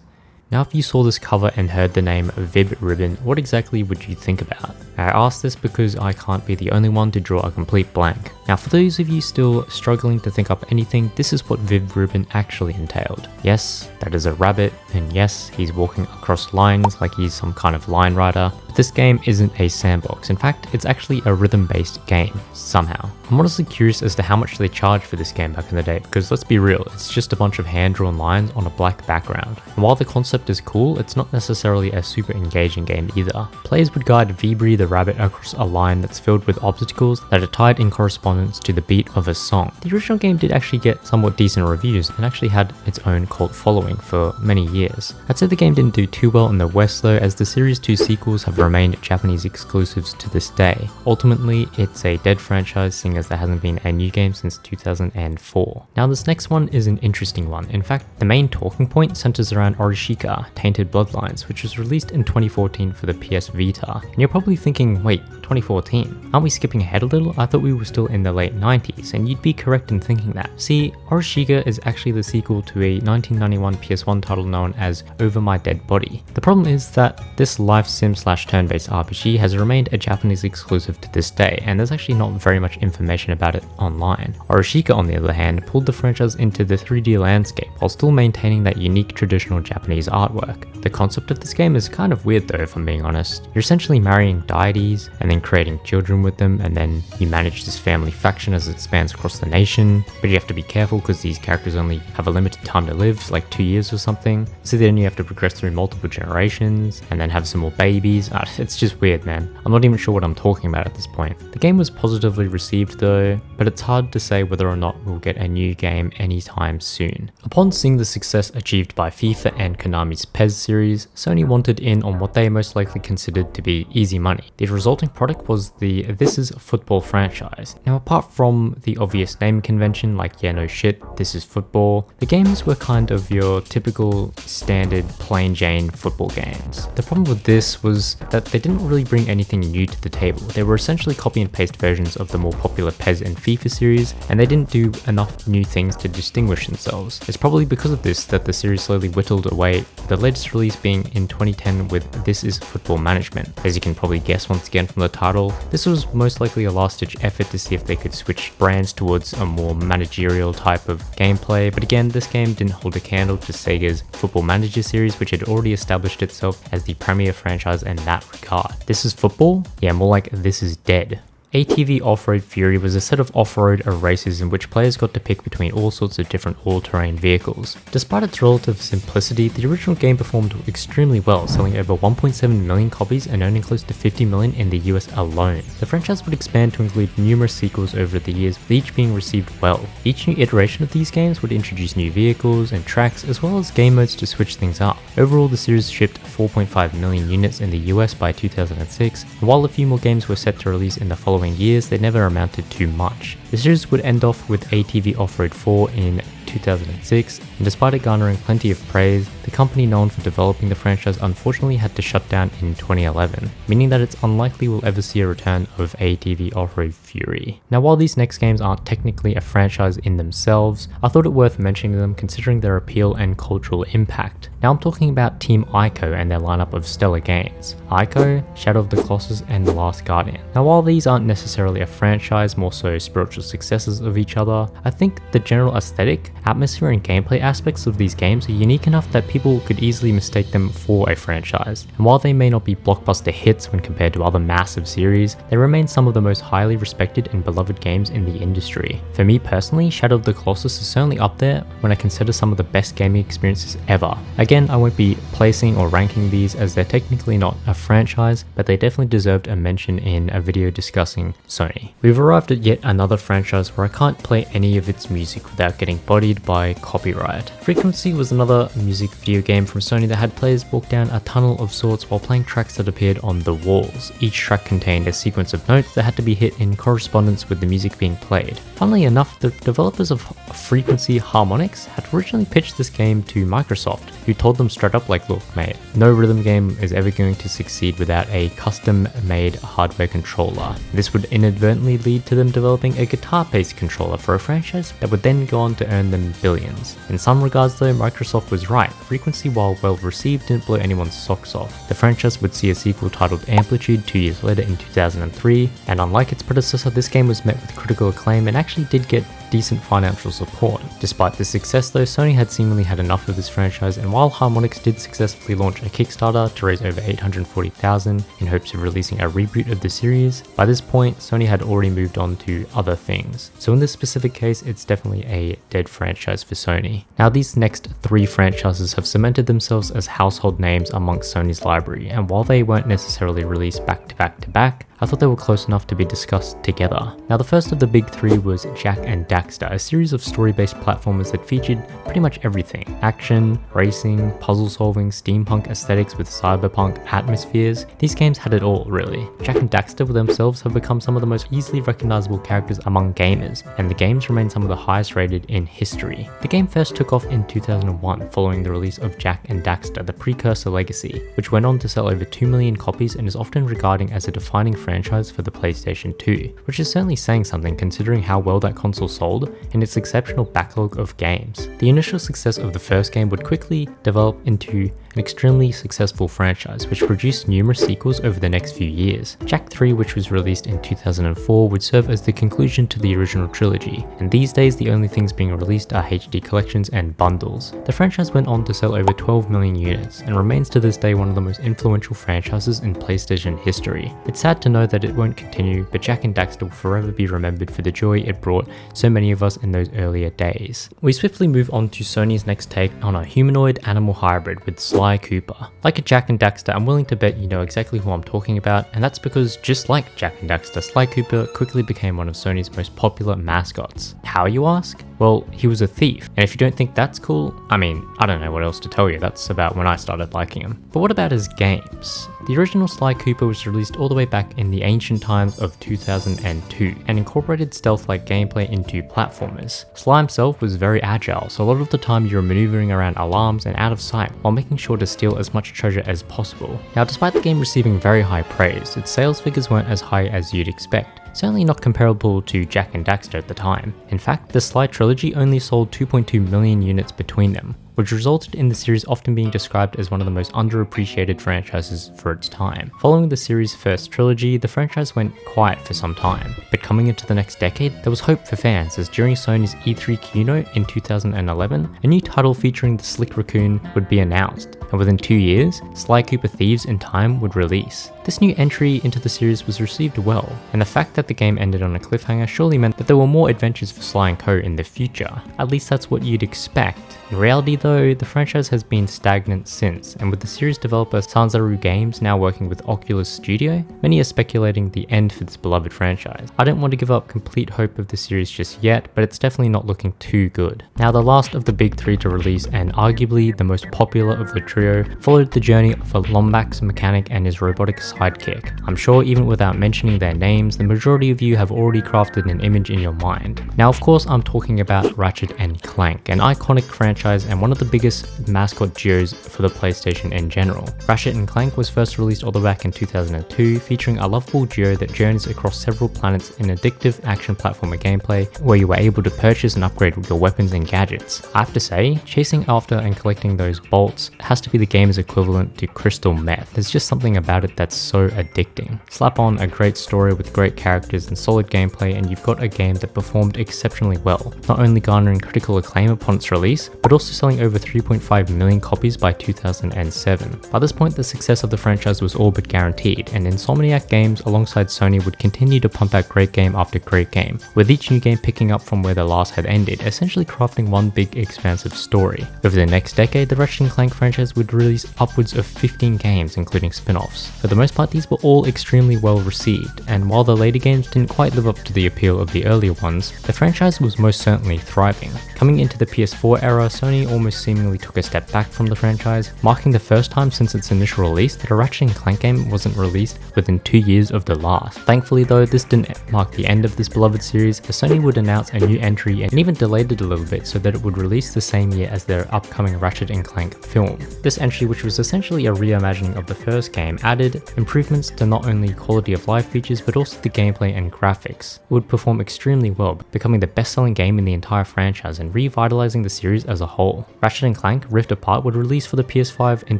Now, if you saw this cover and heard the name Vib-Ribbon, what exactly would you think about? I ask this because I can't be the only one to draw a complete blank. Now, for those of you still struggling to think up anything, this is what Vib-Ribbon actually entailed. Yes, that is a rabbit, and yes, he's walking across lines like he's some kind of line rider, but this game isn't a sandbox. In fact, it's actually a rhythm-based game, somehow. I'm honestly curious as to how much they charged for this game back in the day, because let's be real, it's just a bunch of hand-drawn lines on a black background. And while the concept is cool, it's not necessarily a super engaging game either. Players would guide Vib-Ribbon the rabbit across a line that's filled with obstacles that are tied in correspondence to the beat of a song. The original game did actually get somewhat decent reviews and actually had its own cult following for many years. I'd say the game didn't do too well in the West though, as the series' 2 sequels have remained Japanese exclusives to this day. Ultimately, it's a dead franchise, seeing as there hasn't been a new game since 2004. Now, this next one is an interesting one. In fact, the main talking point centers around Orishika, Tainted Bloodlines, which was released in 2014 for the PS Vita. And you're probably thinking, wait, 2014? Aren't we skipping ahead a little? I thought we were still in the late 90s, and you'd be correct in thinking that. See, Orishika is actually the sequel to a 1991 PS1 title known as Over My Dead Body. The problem is that this life sim slash turn-based RPG has remained a Japanese exclusive to this day, and there's actually not very much information about it online. Orishika, on the other hand, pulled the franchise into the 3D landscape while still maintaining that unique traditional Japanese artwork. The concept of this game is kind of weird though, if I'm being honest. You're essentially marrying deities and then creating children with them, and then you manage this family faction as it spans across the nation, but you have to be careful because these characters only have a limited time to live, like 2 years or something. So then you have to progress through multiple generations and then have some more babies. It's just weird, man. I'm not even sure what I'm talking about at this point. The game was positively received though, but it's hard to say whether or not we'll get a new game anytime soon. Upon seeing the success achieved by FIFA and Konami's PES series, Sony wanted in on what they most likely considered to be easy money. The resulting product was the This Is Football franchise. Now, apart from the obvious name convention like yeah no shit, this is football, the games were kind of your typical standard plain Jane football games. The problem with this was that they didn't really bring anything new to the table. They were essentially copy and paste versions of the more popular PES and FIFA series, and they didn't do enough new things to distinguish themselves. It's probably because of this that the series slowly whittled away, the latest release being in 2010 with This Is Football Management. As you can probably guess once again from the title, this was most likely a last-ditch effort to see if they could switch brands towards a more managerial type of gameplay, but again, this game didn't hold a candle to Sega's Football Manager series, which had already established itself as the premier franchise in that regard. This is football? Yeah, more like this is dead. ATV Offroad Fury was a set of off-road races in which players got to pick between all sorts of different all-terrain vehicles. Despite its relative simplicity, the original game performed extremely well, selling over 1.7 million copies and earning close to 50 million in the US alone. The franchise would expand to include numerous sequels over the years, with each being received well. Each new iteration of these games would introduce new vehicles and tracks, as well as game modes to switch things up. Overall, the series shipped 4.5 million units in the US by 2006, and while a few more games were set to release in the following years, they never amounted to much. The series would end off with ATV Offroad 4 in 2006, and despite it garnering plenty of praise, the company known for developing the franchise unfortunately had to shut down in 2011, meaning that it's unlikely we'll ever see a return of ATV Offroad Fury. Now, while these next games aren't technically a franchise in themselves, I thought it worth mentioning them considering their appeal and cultural impact. Now I'm talking about Team Ico and their lineup of stellar games. Ico, Shadow of the Colossus, and The Last Guardian. Now, while these aren't necessarily a franchise, more so spiritual successors of each other, I think the general aesthetic, atmosphere, and gameplay aspects of these games are unique enough that people could easily mistake them for a franchise. And while they may not be blockbuster hits when compared to other massive series, they remain some of the most highly respected and beloved games in the industry. For me personally, Shadow of the Colossus is certainly up there when I consider some of the best gaming experiences ever. Again, I won't be placing or ranking these as they're technically not a franchise, but they definitely deserved a mention in a video discussing Sony. We've arrived at yet another franchise where I can't play any of its music without getting bodied by copyright. Frequency was another music video game from Sony that had players walk down a tunnel of sorts while playing tracks that appeared on the walls. Each track contained a sequence of notes that had to be hit in correspondence with the music being played. Funnily enough, the developers of Frequency Harmonix had originally pitched this game to Microsoft, who told them straight up like, look mate, no rhythm game is ever going to succeed without a custom-made hardware controller. This would inadvertently lead to them developing a guitar-based controller for a franchise that would then go on to earn them billions. In some regards though, Microsoft was right. Frequency, while well received, didn't blow anyone's socks off. The franchise would see a sequel titled Amplitude 2 years later in 2003, and unlike its predecessor, this game was met with critical acclaim and actually did get decent financial support. Despite the success though, Sony had seemingly had enough of this franchise, and while Harmonix did successfully launch a Kickstarter to raise over $840,000 in hopes of releasing a reboot of the series, by this point Sony had already moved on to other things. So in this specific case, it's definitely a dead franchise for Sony. Now these next three franchises have cemented themselves as household names amongst Sony's library, and while they weren't necessarily released back to back to back, I thought they were close enough to be discussed together. Now the first of the big three was Jak and Daxter, a series of story-based platformers that featured pretty much everything. Action, racing, puzzle solving, steampunk aesthetics with cyberpunk atmospheres. These games had it all really. Jak and Daxter themselves have become some of the most easily recognizable characters among gamers, and the games remain some of the highest rated in history. The game first took off in 2001 following the release of Jak and Daxter, the precursor Legacy, which went on to sell over 2 million copies and is often regarded as a defining franchise for the PlayStation 2, which is certainly saying something considering how well that console sold and its exceptional backlog of games. The initial success of the first game would quickly develop into an extremely successful franchise which produced numerous sequels over the next few years. Jak 3, which was released in 2004, would serve as the conclusion to the original trilogy, and these days the only things being released are HD collections and bundles. The franchise went on to sell over 12 million units, and remains to this day one of the most influential franchises in PlayStation history. It's sad to know that it won't continue, but Jak and Daxter will forever be remembered for the joy it brought so many of us in those earlier days. We swiftly move on to Sony's next take on a humanoid animal hybrid with Sly Cooper. Like a Jak and Daxter, I'm willing to bet you know exactly who I'm talking about, and that's because just like Jak and Daxter, Sly Cooper quickly became one of Sony's most popular mascots. How, you ask? Well, he was a thief, and if you don't think that's cool, I mean, I don't know what else to tell you, that's about when I started liking him. But what about his games? The original Sly Cooper was released all the way back in the ancient times of 2002 and incorporated stealth-like gameplay into platformers. Sly himself was very agile, so a lot of the time you were maneuvering around alarms and out of sight while making sure to steal as much treasure as possible. Now, despite the game receiving very high praise, its sales figures weren't as high as you'd expect. Certainly not comparable to Jak and Daxter at the time. In fact, the Sly trilogy only sold 2.2 million units between them, which resulted in the series often being described as one of the most underappreciated franchises for its time. Following the series' first trilogy, the franchise went quiet for some time, but coming into the next decade, there was hope for fans as during Sony's E3 keynote in 2011, a new title featuring the Slick Raccoon would be announced, and within 2 years, Sly Cooper Thieves in Time would release. This new entry into the series was received well, and the fact that the game ended on a cliffhanger surely meant that there were more adventures for Sly and Co in the future. At least that's what you'd expect. In reality though, the franchise has been stagnant since, and with the series developer Sanzaru Games now working with Oculus Studio, many are speculating the end for this beloved franchise. I don't want to give up complete hope of the series just yet, but it's definitely not looking too good. Now, the last of the big three to release, and arguably the most popular of the trio, followed the journey of a Lombax mechanic and his robotic sidekick. I'm sure even without mentioning their names, the majority of you have already crafted an image in your mind. Now, of course, I'm talking about Ratchet and Clank, an iconic franchise and one of the biggest mascot duos for the PlayStation in general. Ratchet and Clank was first released all the way back in 2002, featuring a lovable duo that journeys across several planets in addictive action platformer gameplay, where you were able to purchase and upgrade your weapons and gadgets. I have to say, chasing after and collecting those bolts has to be the game's equivalent to crystal meth. There's just something about it that's so addicting. Slap on a great story with great characters and solid gameplay, and you've got a game that performed exceptionally well, not only garnering critical acclaim upon its release, but also selling over 3.5 million copies by 2007. By this point, the success of the franchise was all but guaranteed, and Insomniac Games alongside Sony would continue to pump out great game after great game, with each new game picking up from where the last had ended, essentially crafting one big expansive story. Over the next decade, the Ratchet and Clank franchise would release upwards of 15 games, including spin-offs. For the most part, these were all extremely well received, and while the later games didn't quite live up to the appeal of the earlier ones, the franchise was most certainly thriving. Coming into the PS4 era, Sony almost seemingly took a step back from the franchise, marking the first time since its initial release that a Ratchet and Clank game wasn't released within 2 years of the last. Thankfully though, this didn't mark the end of this beloved series, as Sony would announce a new entry and even delayed it a little bit so that it would release the same year as their upcoming Ratchet and Clank film. This entry, which was essentially a reimagining of the first game, added improvements to not only quality of life features but also the gameplay and graphics. It would perform extremely well, becoming the best-selling game in the entire franchise and revitalizing the series as a whole. Ratchet and Clank Rift Apart would release for the PS5 in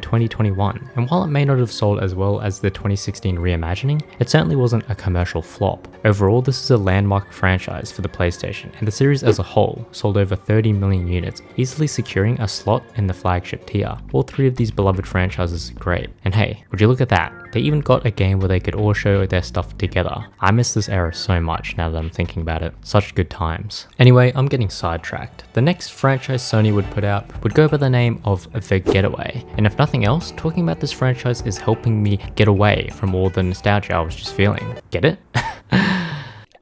2021, and while it may not have sold as well as the 2016 reimagining, it certainly wasn't a commercial flop. Overall, this is a landmark franchise for the PlayStation, and the series as a whole sold over 30 million units, easily securing a slot in the flagship tier. All three of these beloved franchises are great, and hey, would you look at that? They even got a game where they could all show their stuff together. I miss this era so much now that I'm thinking about it. Such good times. Anyway, I'm getting sidetracked. The next franchise Sony would put out would go by the name of The Getaway, and if nothing else, talking about this franchise is helping me get away from all the nostalgia I was just feeling. Get it?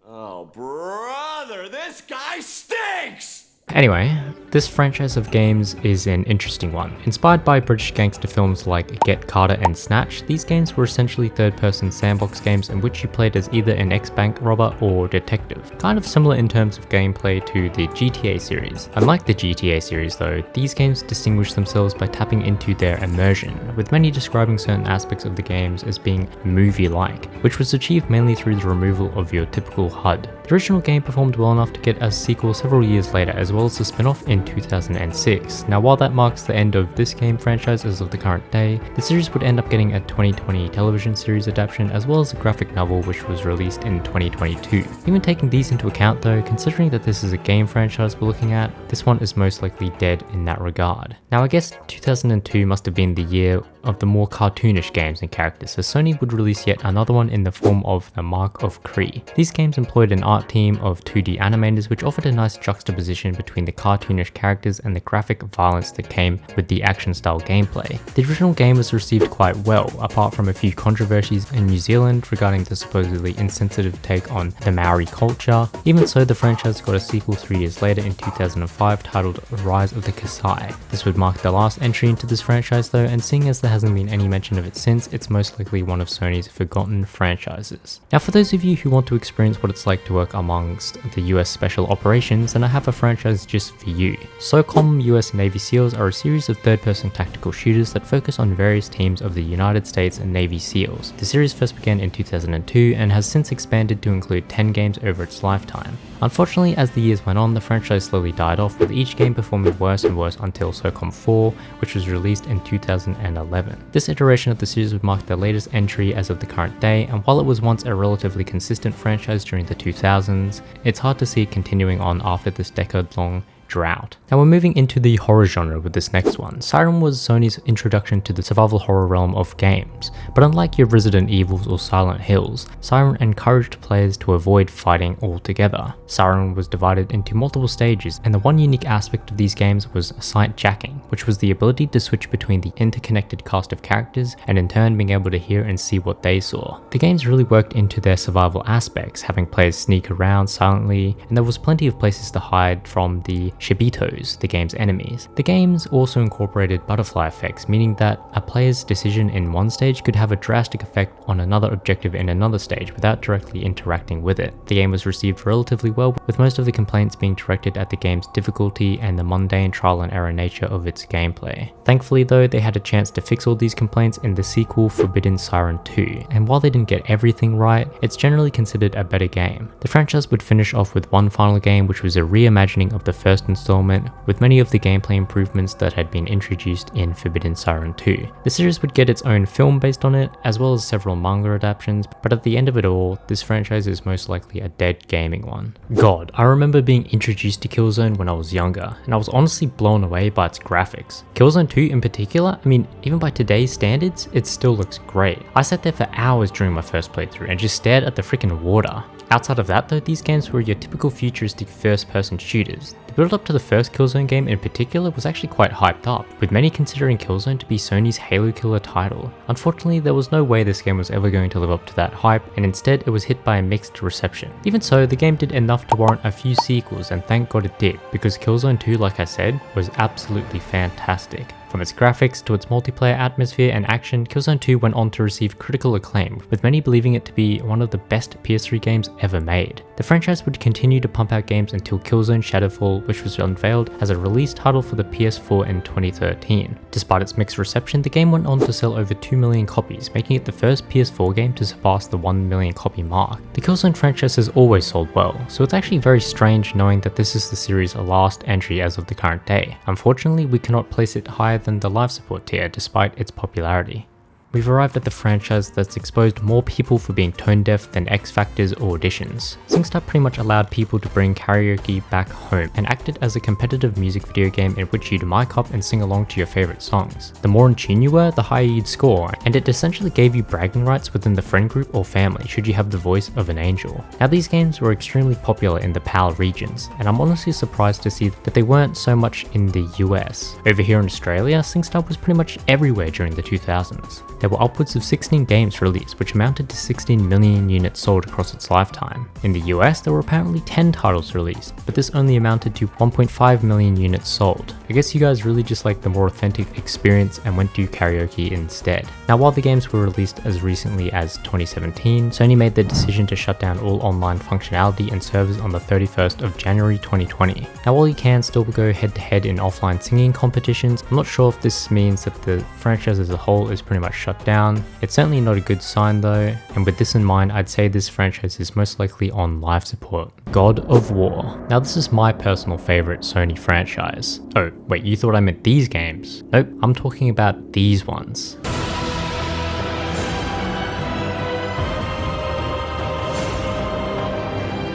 Oh brother, this guy stinks! Anyway, this franchise of games is an interesting one. Inspired by British gangster films like Get Carter and Snatch, these games were essentially third-person sandbox games in which you played as either an ex-bank robber or detective. Kind of similar in terms of gameplay to the GTA series. Unlike the GTA series though, these games distinguish themselves by tapping into their immersion, with many describing certain aspects of the games as being movie-like, which was achieved mainly through the removal of your typical HUD. The original game performed well enough to get a sequel several years later, as well as a spin-off in in 2006. Now while that marks the end of this game franchise as of the current day, the series would end up getting a 2020 television series adaptation as well as a graphic novel which was released in 2022. Even taking these into account though, considering that this is a game franchise we're looking at, this one is most likely dead in that regard. Now I guess 2002 must have been the year of the more cartoonish games and characters, so Sony would release yet another one in the form of the Mark of Prix. These games employed an art team of 2D animators which offered a nice juxtaposition between the cartoonish characters and the graphic violence that came with the action style gameplay. The original game was received quite well, apart from a few controversies in New Zealand regarding the supposedly insensitive take on the Maori culture. Even so, the franchise got a sequel 3 years later in 2005 titled Rise of the Kasai. This would mark the last entry into this franchise though, and seeing as there hasn't been any mention of it since, it's most likely one of Sony's forgotten franchises. Now for those of you who want to experience what it's like to work amongst the US Special Operations, then I have a franchise just for you. SOCOM US Navy SEALs are a series of third-person tactical shooters that focus on various teams of the United States and Navy SEALs. The series first began in 2002 and has since expanded to include 10 games over its lifetime. Unfortunately, as the years went on, the franchise slowly died off, with each game performing worse and worse until SOCOM 4, which was released in 2011. This iteration of the series would mark the latest entry as of the current day, and while it was once a relatively consistent franchise during the 2000s, it's hard to see it continuing on after this decade-long drought. Now we're moving into the horror genre with this next one. Siren was Sony's introduction to the survival horror realm of games, but unlike your Resident Evils or Silent Hills, Siren encouraged players to avoid fighting altogether. Siren was divided into multiple stages, and the one unique aspect of these games was sight jacking, which was the ability to switch between the interconnected cast of characters and in turn being able to hear and see what they saw. The games really worked into their survival aspects, having players sneak around silently, and there was plenty of places to hide from the Shibitos, the game's enemies. The games also incorporated butterfly effects, meaning that a player's decision in one stage could have a drastic effect on another objective in another stage without directly interacting with it. The game was received relatively well, with most of the complaints being directed at the game's difficulty and the mundane trial and error nature of its gameplay. Thankfully though, they had a chance to fix all these complaints in the sequel Forbidden Siren 2, and while they didn't get everything right, it's generally considered a better game. The franchise would finish off with one final game, which was a reimagining of the first installment, with many of the gameplay improvements that had been introduced in Forbidden Siren 2. The series would get its own film based on it, as well as several manga adaptations, but at the end of it all, this franchise is most likely a dead gaming one. God, I remember being introduced to Killzone when I was younger, and I was honestly blown away by its graphics. Killzone 2 in particular, I mean, even by today's standards, it still looks great. I sat there for hours during my first playthrough and just stared at the freaking water. Outside of that though, these games were your typical futuristic first-person shooters. The build up to the first Killzone game in particular was actually quite hyped up, with many considering Killzone to be Sony's Halo killer title. Unfortunately, there was no way this game was ever going to live up to that hype, and instead it was hit by a mixed reception. Even so, the game did enough to warrant a few sequels, and thank God it did, because Killzone 2, like I said, was absolutely fantastic. From its graphics to its multiplayer atmosphere and action, Killzone 2 went on to receive critical acclaim, with many believing it to be one of the best PS3 games ever made. The franchise would continue to pump out games until Killzone Shadowfall, which was unveiled as a release title for the PS4 in 2013. Despite its mixed reception, the game went on to sell over 2 million copies, making it the first PS4 game to surpass the 1 million copy mark. The Killzone franchise has always sold well, so it's actually very strange knowing that this is the series' last entry as of the current day. Unfortunately, we cannot place it higher than the life support tier despite its popularity. We've arrived at the franchise that's exposed more people for being tone deaf than X Factor's auditions. SingStar pretty much allowed people to bring karaoke back home and acted as a competitive music video game in which you'd mic up and sing along to your favorite songs. The more in tune you were, the higher you'd score, and it essentially gave you bragging rights within the friend group or family should you have the voice of an angel. Now these games were extremely popular in the PAL regions, and I'm honestly surprised to see that they weren't so much in the US. Over here in Australia, SingStar was pretty much everywhere during the 2000s. There were upwards of 16 games released, which amounted to 16 million units sold across its lifetime. In the US, there were apparently 10 titles released, but this only amounted to 1.5 million units sold. I guess you guys really just like the more authentic experience and went to karaoke instead. Now while the games were released as recently as 2017, Sony made the decision to shut down all online functionality and servers on the 31st of January 2020. Now while you can still go head to head in offline singing competitions, I'm not sure if this means that the franchise as a whole is pretty much shut shut down. It's certainly not a good sign though, and with this in mind, I'd say this franchise is most likely on life support. God of War. Now this is my personal favorite Sony franchise. Oh, wait, you thought I meant these games? Nope, I'm talking about these ones.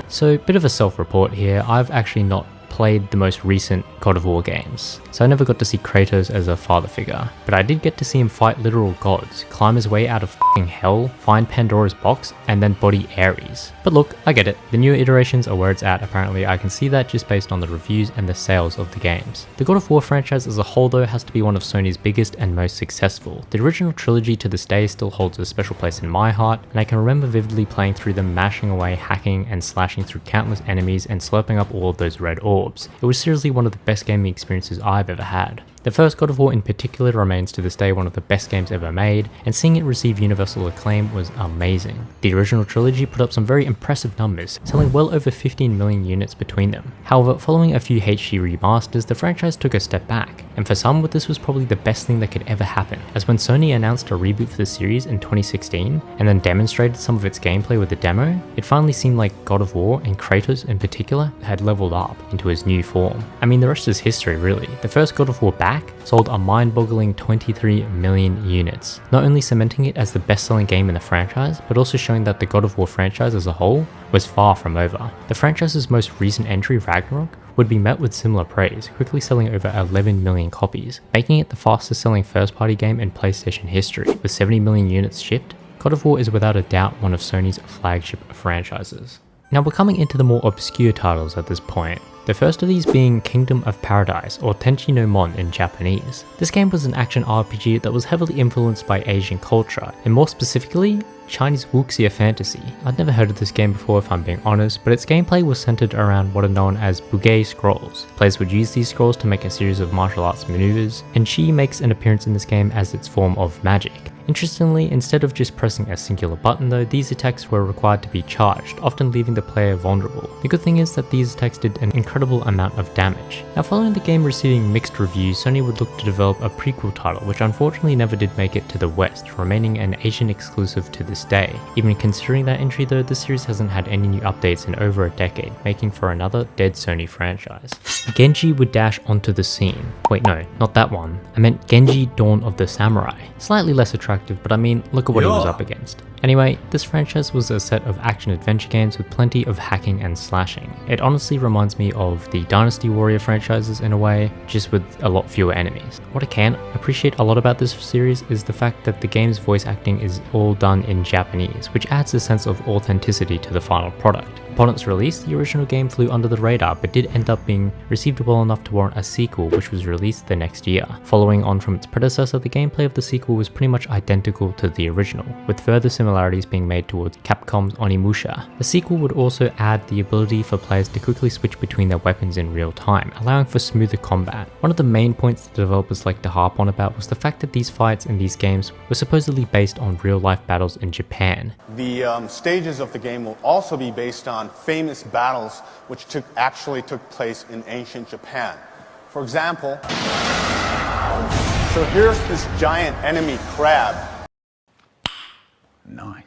So, bit of a self-report here, I've actually not played the most recent God of War games, so I never got to see Kratos as a father figure, but I did get to see him fight literal gods, climb his way out of f***ing hell, find Pandora's box, and then body Ares. But look, I get it, the newer iterations are where it's at apparently. I can see that just based on the reviews and the sales of the games. The God of War franchise as a whole though has to be one of Sony's biggest and most successful. The original trilogy to this day still holds a special place in my heart, and I can remember vividly playing through them, mashing away, hacking and slashing through countless enemies and slurping up all of those red orbs. It was seriously one of the best gaming experiences I've ever had. The first God of War in particular remains to this day one of the best games ever made, and seeing it receive universal acclaim was amazing. The original trilogy put up some very impressive numbers, selling well over 15 million units between them. However, following a few HD remasters, the franchise took a step back, and for some, this was probably the best thing that could ever happen, as when Sony announced a reboot for the series in 2016, and then demonstrated some of its gameplay with a demo, it finally seemed like God of War, and Kratos in particular, had leveled up into his new form. I mean, the rest is history really. The first God of War back sold a mind-boggling 23 million units, not only cementing it as the best-selling game in the franchise, but also showing that the God of War franchise as a whole was far from over. The franchise's most recent entry, Ragnarok, would be met with similar praise, quickly selling over 11 million copies, making it the fastest-selling first-party game in PlayStation history. With 70 million units shipped, God of War is without a doubt one of Sony's flagship franchises. Now we're coming into the more obscure titles at this point. The first of these being Kingdom of Paradise, or Tenchi no Mon in Japanese. This game was an action RPG that was heavily influenced by Asian culture, and more specifically, Chinese wuxia fantasy. I'd never heard of this game before if I'm being honest, but its gameplay was centered around what are known as Bugei scrolls. Players would use these scrolls to make a series of martial arts maneuvers, and Chi makes an appearance in this game as its form of magic. Interestingly, instead of just pressing a singular button though, these attacks were required to be charged, often leaving the player vulnerable. The good thing is that these attacks did an incredible amount of damage. Now following the game receiving mixed reviews, Sony would look to develop a prequel title, which unfortunately never did make it to the West, remaining an Asian exclusive to this day. Even considering that entry though, the series hasn't had any new updates in over a decade, making for another dead Sony franchise. Genji would dash onto the scene. Wait no, not that one. I meant Genji Dawn of the Samurai. Slightly less attractive, but I mean, look at what he was up against. Anyway, this franchise was a set of action-adventure games with plenty of hacking and slashing. It honestly reminds me of the Dynasty Warrior franchises in a way, just with a lot fewer enemies. What I can appreciate a lot about this series is the fact that the game's voice acting is all done in Japanese, which adds a sense of authenticity to the final product. Upon its release, the original game flew under the radar, but did end up being received well enough to warrant a sequel, which was released the next year. Following on from its predecessor, the gameplay of the sequel was pretty much identical to the original, with further similarities being made towards Capcom's Onimusha. The sequel would also add the ability for players to quickly switch between their weapons in real time, allowing for smoother combat. One of the main points the developers like to harp on about was the fact that these fights in these games were supposedly based on real-life battles in Japan. The stages of the game will also be based on famous battles which actually took place in ancient Japan. For example, so here's this giant enemy crab. Nice.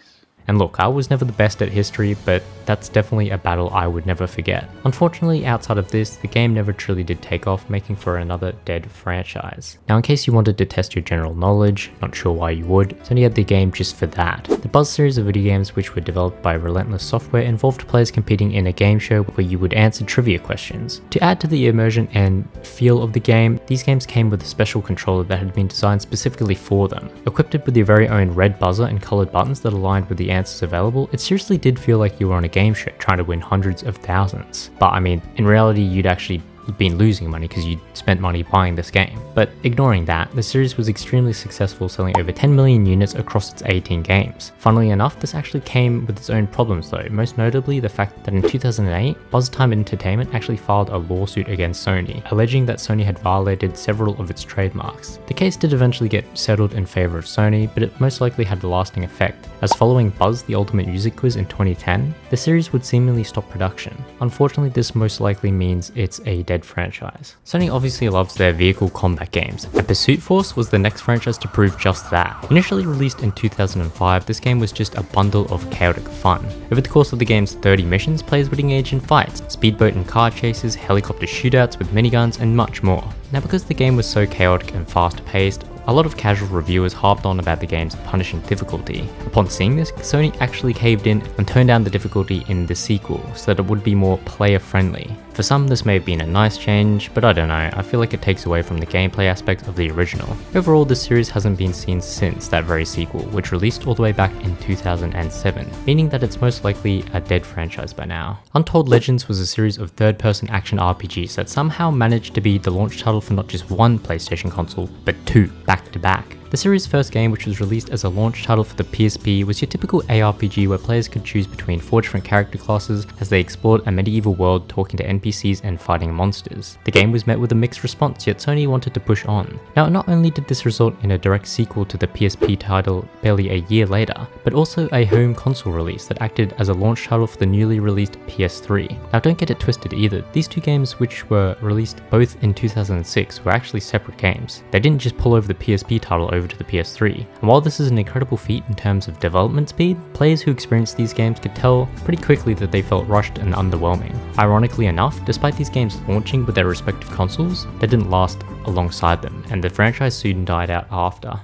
And look, I was never the best at history, but that's definitely a battle I would never forget. Unfortunately, outside of this, the game never truly did take off, making for another dead franchise. Now, in case you wanted to test your general knowledge, not sure why you would, Sony had the game just for that. The Buzz series of video games, which were developed by Relentless Software, involved players competing in a game show where you would answer trivia questions. To add to the immersion and feel of the game, these games came with a special controller that had been designed specifically for them. Equipped with your very own red buzzer and colored buttons that aligned with the answers available, it seriously did feel like you were on a game show trying to win hundreds of thousands. But I mean, in reality, you'd actually been losing money because you'd spent money buying this game. But ignoring that, the series was extremely successful, selling over 10 million units across its 18 games. Funnily enough, this actually came with its own problems though, most notably the fact that in 2008, BuzzTime Entertainment actually filed a lawsuit against Sony, alleging that Sony had violated several of its trademarks. The case did eventually get settled in favor of Sony, but it most likely had a lasting effect, as following Buzz the Ultimate Music Quiz in 2010, the series would seemingly stop production. Unfortunately, this most likely means it's a dead dead franchise. Sony obviously loves their vehicle combat games, and Pursuit Force was the next franchise to prove just that. Initially released in 2005, this game was just a bundle of chaotic fun. Over the course of the game's 30 missions, players would engage in fights, speedboat and car chases, helicopter shootouts with miniguns, and much more. Now, because the game was so chaotic and fast-paced, a lot of casual reviewers harped on about the game's punishing difficulty. Upon seeing this, Sony actually caved in and turned down the difficulty in the sequel so that it would be more player-friendly. For some, this may have been a nice change, but I don't know, I feel like it takes away from the gameplay aspect of the original. Overall, the series hasn't been seen since that very sequel, which released all the way back in 2007, meaning that it's most likely a dead franchise by now. Untold Legends was a series of third-person action RPGs that somehow managed to be the launch title for not just one PlayStation console, but two, back-to-back. The series' first game, which was released as a launch title for the PSP, was your typical ARPG where players could choose between 4 different character classes as they explored a medieval world talking to NPCs and fighting monsters. The game was met with a mixed response, yet Sony wanted to push on. Now, not only did this result in a direct sequel to the PSP title barely a year later, but also a home console release that acted as a launch title for the newly released PS3. Now, don't get it twisted either. These two games, which were released both in 2006, were actually separate games. They didn't just pull over the PSP title over to the PS3. And while this is an incredible feat in terms of development speed, players who experienced these games could tell pretty quickly that they felt rushed and underwhelming. Ironically enough, despite these games launching with their respective consoles, they didn't last alongside them, and the franchise soon died out after.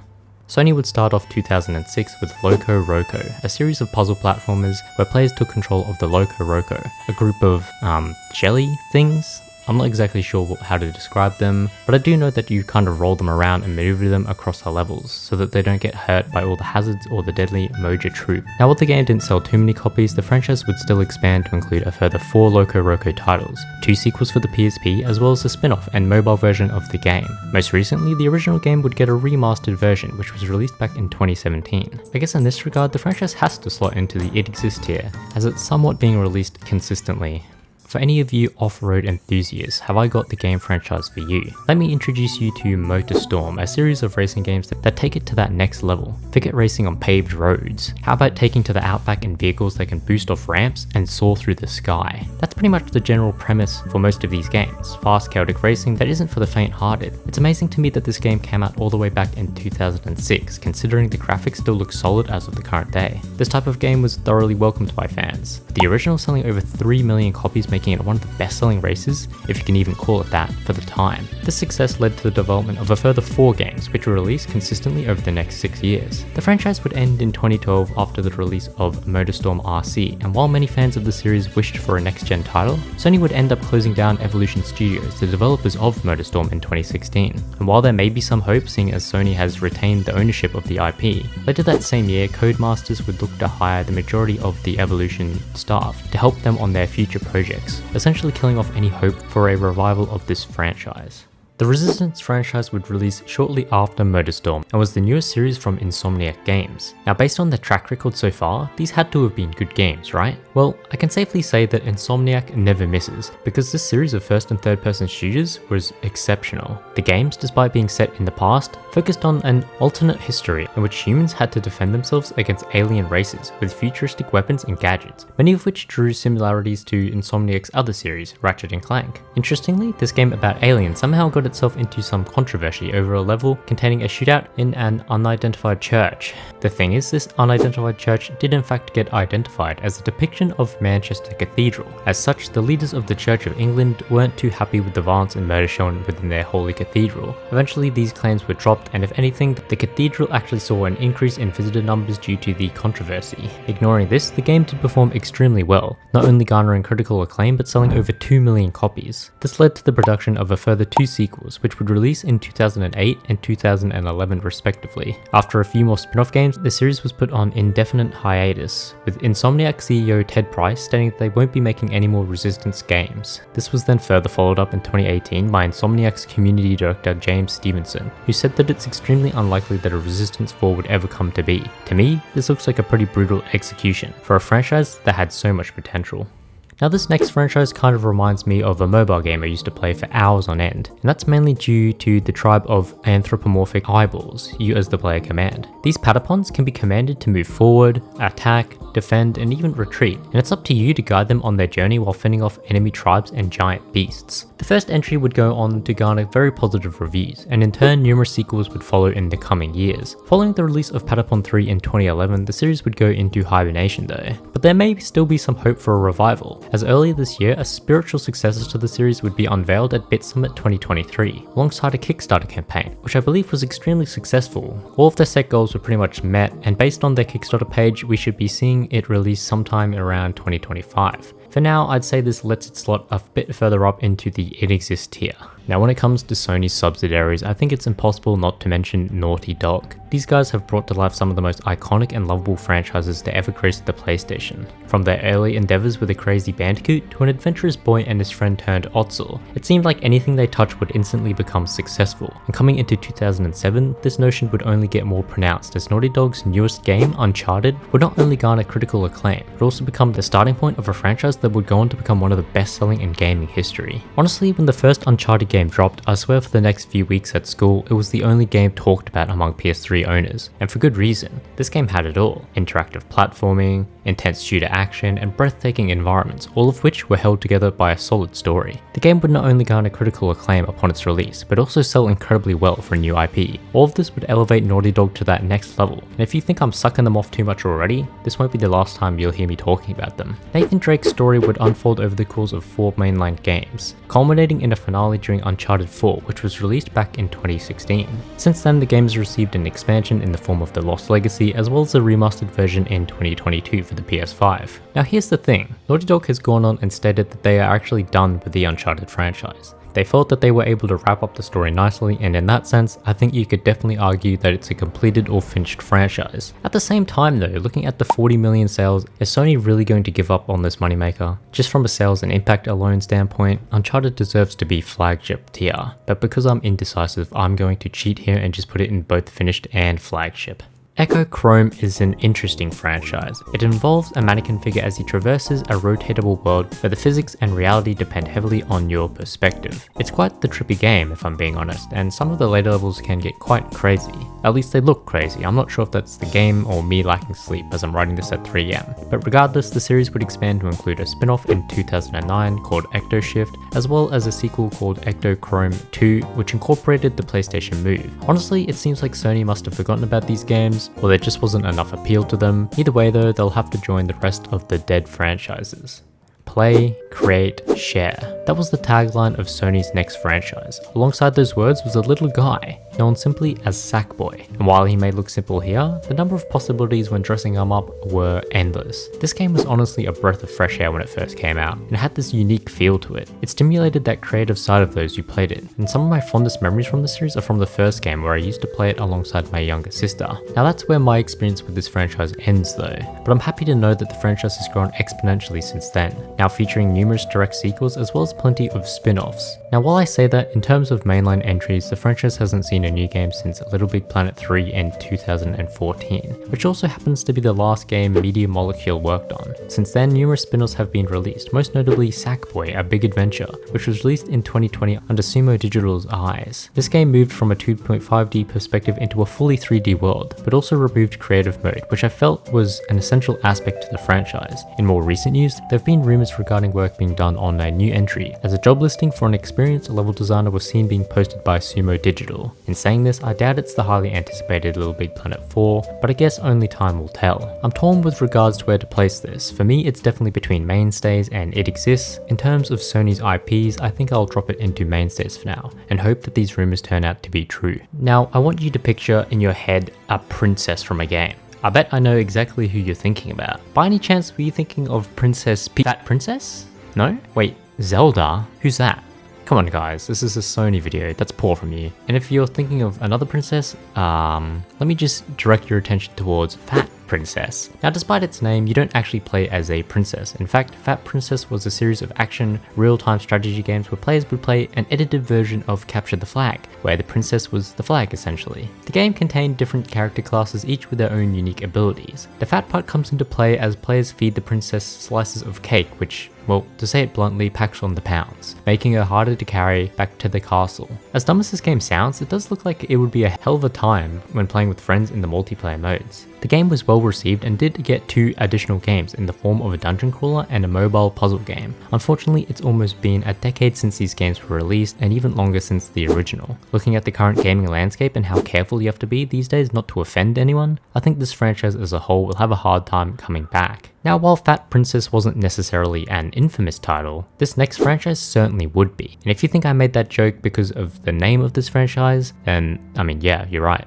Sony would start off 2006 with Loco Roco, a series of puzzle platformers where players took control of the Loco Roco, a group of, jelly things? I'm not exactly sure how to describe them, but I do know that you kind of roll them around and maneuver them across the levels so that they don't get hurt by all the hazards or the deadly Moja troop. Now, while the game didn't sell too many copies, the franchise would still expand to include a further 4 Loco Roco titles, 2 sequels for the PSP, as well as a spin-off and mobile version of the game. Most recently, the original game would get a remastered version, which was released back in 2017. I guess in this regard, the franchise has to slot into the It Exists tier, as it's somewhat being released consistently. For any of you off-road enthusiasts, have I got the game franchise for you? Let me introduce you to MotorStorm, a series of racing games that take it to that next level. Forget racing on paved roads. How about taking to the outback in vehicles that can boost off ramps and soar through the sky? That's pretty much the general premise for most of these games. Fast, chaotic racing that isn't for the faint-hearted. It's amazing to me that this game came out all the way back in 2006, considering the graphics still look solid as of the current day. This type of game was thoroughly welcomed by fans. The original selling over 3 million copies, making it one of the best-selling races, if you can even call it that, for the time. This success led to the development of a further 4 games, which were released consistently over the next 6 years. The franchise would end in 2012 after the release of MotorStorm RC, and while many fans of the series wished for a next-gen title, Sony would end up closing down Evolution Studios, the developers of MotorStorm, in 2016. And while there may be some hope, seeing as Sony has retained the ownership of the IP, later that same year, Codemasters would look to hire the majority of the Evolution staff to help them on their future projects, essentially killing off any hope for a revival of this franchise. The Resistance franchise would release shortly after MotorStorm and was the newest series from Insomniac Games. Now, based on their track record so far, these had to have been good games, right? Well, I can safely say that Insomniac never misses, because this series of first and third person shooters was exceptional. The games, despite being set in the past, focused on an alternate history in which humans had to defend themselves against alien races with futuristic weapons and gadgets, many of which drew similarities to Insomniac's other series, Ratchet and Clank. Interestingly, this game about aliens somehow got itself into some controversy over a level containing a shootout in an unidentified church. The thing is, this unidentified church did in fact get identified as a depiction of Manchester Cathedral. As such, the leaders of the Church of England weren't too happy with the violence and murder shown within their holy cathedral. Eventually, these claims were dropped, and if anything, the cathedral actually saw an increase in visitor numbers due to the controversy. Ignoring this, the game did perform extremely well, not only garnering critical acclaim but selling over 2 million copies. This led to the production of a further 2 sequels, which would release in 2008 and 2011 respectively. After a few more spin-off games, the series was put on indefinite hiatus, with Insomniac CEO Ted Price stating that they won't be making any more Resistance games. This was then further followed up in 2018 by Insomniac's community director James Stevenson, who said that it's extremely unlikely that a Resistance 4 would ever come to be. To me, this looks like a pretty brutal execution for a franchise that had so much potential. Now, this next franchise kind of reminds me of a mobile game I used to play for hours on end, and that's mainly due to the tribe of anthropomorphic eyeballs you as the player command. These Patapons can be commanded to move forward, attack, defend, and even retreat, and it's up to you to guide them on their journey while fending off enemy tribes and giant beasts. The first entry would go on to garner very positive reviews, and in turn numerous sequels would follow in the coming years. Following the release of Patapon 3 in 2011, the series would go into hibernation though, but there may still be some hope for a revival, as earlier this year a spiritual successor to the series would be unveiled at Bit Summit 2023, alongside a Kickstarter campaign, which I believe was extremely successful. All of their set goals were pretty much met, and based on their Kickstarter page, we should be seeing it released sometime around 2025. For now, I'd say this lets it slot a bit further up into the it exists tier. Now when it comes to Sony's subsidiaries, I think it's impossible not to mention Naughty Dog. These guys have brought to life some of the most iconic and lovable franchises to ever grace the PlayStation. From their early endeavors with a crazy Bandicoot to an adventurous boy and his friend turned Otzel, it seemed like anything they touched would instantly become successful. And coming into 2007, this notion would only get more pronounced as Naughty Dog's newest game, Uncharted, would not only garner critical acclaim, but also become the starting point of a franchise that would go on to become one of the best-selling in gaming history. Honestly, when the first Uncharted game dropped, I swear for the next few weeks at school, it was the only game talked about among PS3 owners, and for good reason. This game had it all: interactive platforming, intense shooter action, and breathtaking environments, all of which were held together by a solid story. The game would not only garner critical acclaim upon its release, but also sell incredibly well for a new IP. All of this would elevate Naughty Dog to that next level, and if you think I'm sucking them off too much already, this won't be the last time you'll hear me talking about them. Nathan Drake's story would unfold over the course of 4 mainline games, culminating in a finale during Uncharted 4, which was released back in 2016. Since then, the game has received an expansion in the form of The Lost Legacy, as well as a remastered version in 2022 for the PS5. Now here's the thing, Naughty Dog has gone on and stated that they are actually done with the Uncharted franchise. They felt that they were able to wrap up the story nicely, and in that sense, I think you could definitely argue that it's a completed or finished franchise. At the same time though, looking at the 40 million sales, is Sony really going to give up on this moneymaker? Just from a sales and impact alone standpoint, Uncharted deserves to be flagship tier, but because I'm indecisive, I'm going to cheat here and just put it in both finished and flagship. Echo Chrome is an interesting franchise. It involves a mannequin figure as he traverses a rotatable world where the physics and reality depend heavily on your perspective. It's quite the trippy game if I'm being honest, and some of the later levels can get quite crazy. At least they look crazy. I'm not sure if that's the game or me lacking sleep as I'm writing this at 3 am. But regardless, the series would expand to include a spin-off in 2009 called Ecto Shift, as well as a sequel called Ecto Chrome 2, which incorporated the PlayStation Move. Honestly, it seems like Sony must have forgotten about these games, or there just wasn't enough appeal to them. Either way though, they'll have to join the rest of the dead franchises. Play, create, share. That was the tagline of Sony's next franchise. Alongside those words was a little guy, known simply as Sackboy. And while he may look simple here, the number of possibilities when dressing him up were endless. This game was honestly a breath of fresh air when it first came out, and had this unique feel to it. It stimulated that creative side of those who played it, and some of my fondest memories from the series are from the first game where I used to play it alongside my younger sister. Now that's where my experience with this franchise ends though, but I'm happy to know that the franchise has grown exponentially since then, now featuring numerous direct sequels as well as plenty of spin-offs. Now while I say that, in terms of mainline entries, the franchise hasn't seen a new game since Little Big Planet 3 in 2014, which also happens to be the last game Media Molecule worked on. Since then, numerous spin-offs have been released, most notably Sackboy: A Big Adventure, which was released in 2020 under Sumo Digital's eyes. This game moved from a 2.5D perspective into a fully 3D world, but also removed creative mode, which I felt was an essential aspect to the franchise. In more recent news, there have been rumors regarding work being done on a new entry, as a job listing for an experienced level designer was seen being posted by Sumo Digital. In saying this, I doubt it's the highly anticipated Little Big Planet 4, but I guess only time will tell. I'm torn with regards to where to place this. For me, it's definitely between mainstays and it exists. In terms of Sony's IPs, I think I'll drop it into mainstays for now, and hope that these rumors turn out to be true. Now, I want you to picture in your head a princess from a game. I bet I know exactly who you're thinking about. By any chance, were you thinking of Princess That Princess? No? Wait, Zelda? Who's that? Come on guys, this is a Sony video, that's poor from you. And if you're thinking of another princess, let me just direct your attention towards Fat Princess. Now despite its name, you don't actually play as a princess. In fact, Fat Princess was a series of action, real-time strategy games where players would play an edited version of Capture the Flag, where the princess was the flag essentially. The game contained different character classes, each with their own unique abilities. The fat part comes into play as players feed the princess slices of cake, which, well, to say it bluntly, packs on the pounds, making her harder to carry back to the castle. As dumb as this game sounds, it does look like it would be a hell of a time when playing with friends in the multiplayer modes. The game was well received and did get 2 additional games in the form of a dungeon crawler and a mobile puzzle game. Unfortunately, it's almost been a decade since these games were released and even longer since the original. Looking at the current gaming landscape and how careful you have to be these days not to offend anyone, I think this franchise as a whole will have a hard time coming back. Now, while Fat Princess wasn't necessarily an infamous title, this next franchise certainly would be. And if you think I made that joke because of the name of this franchise, then, I mean, yeah, you're right.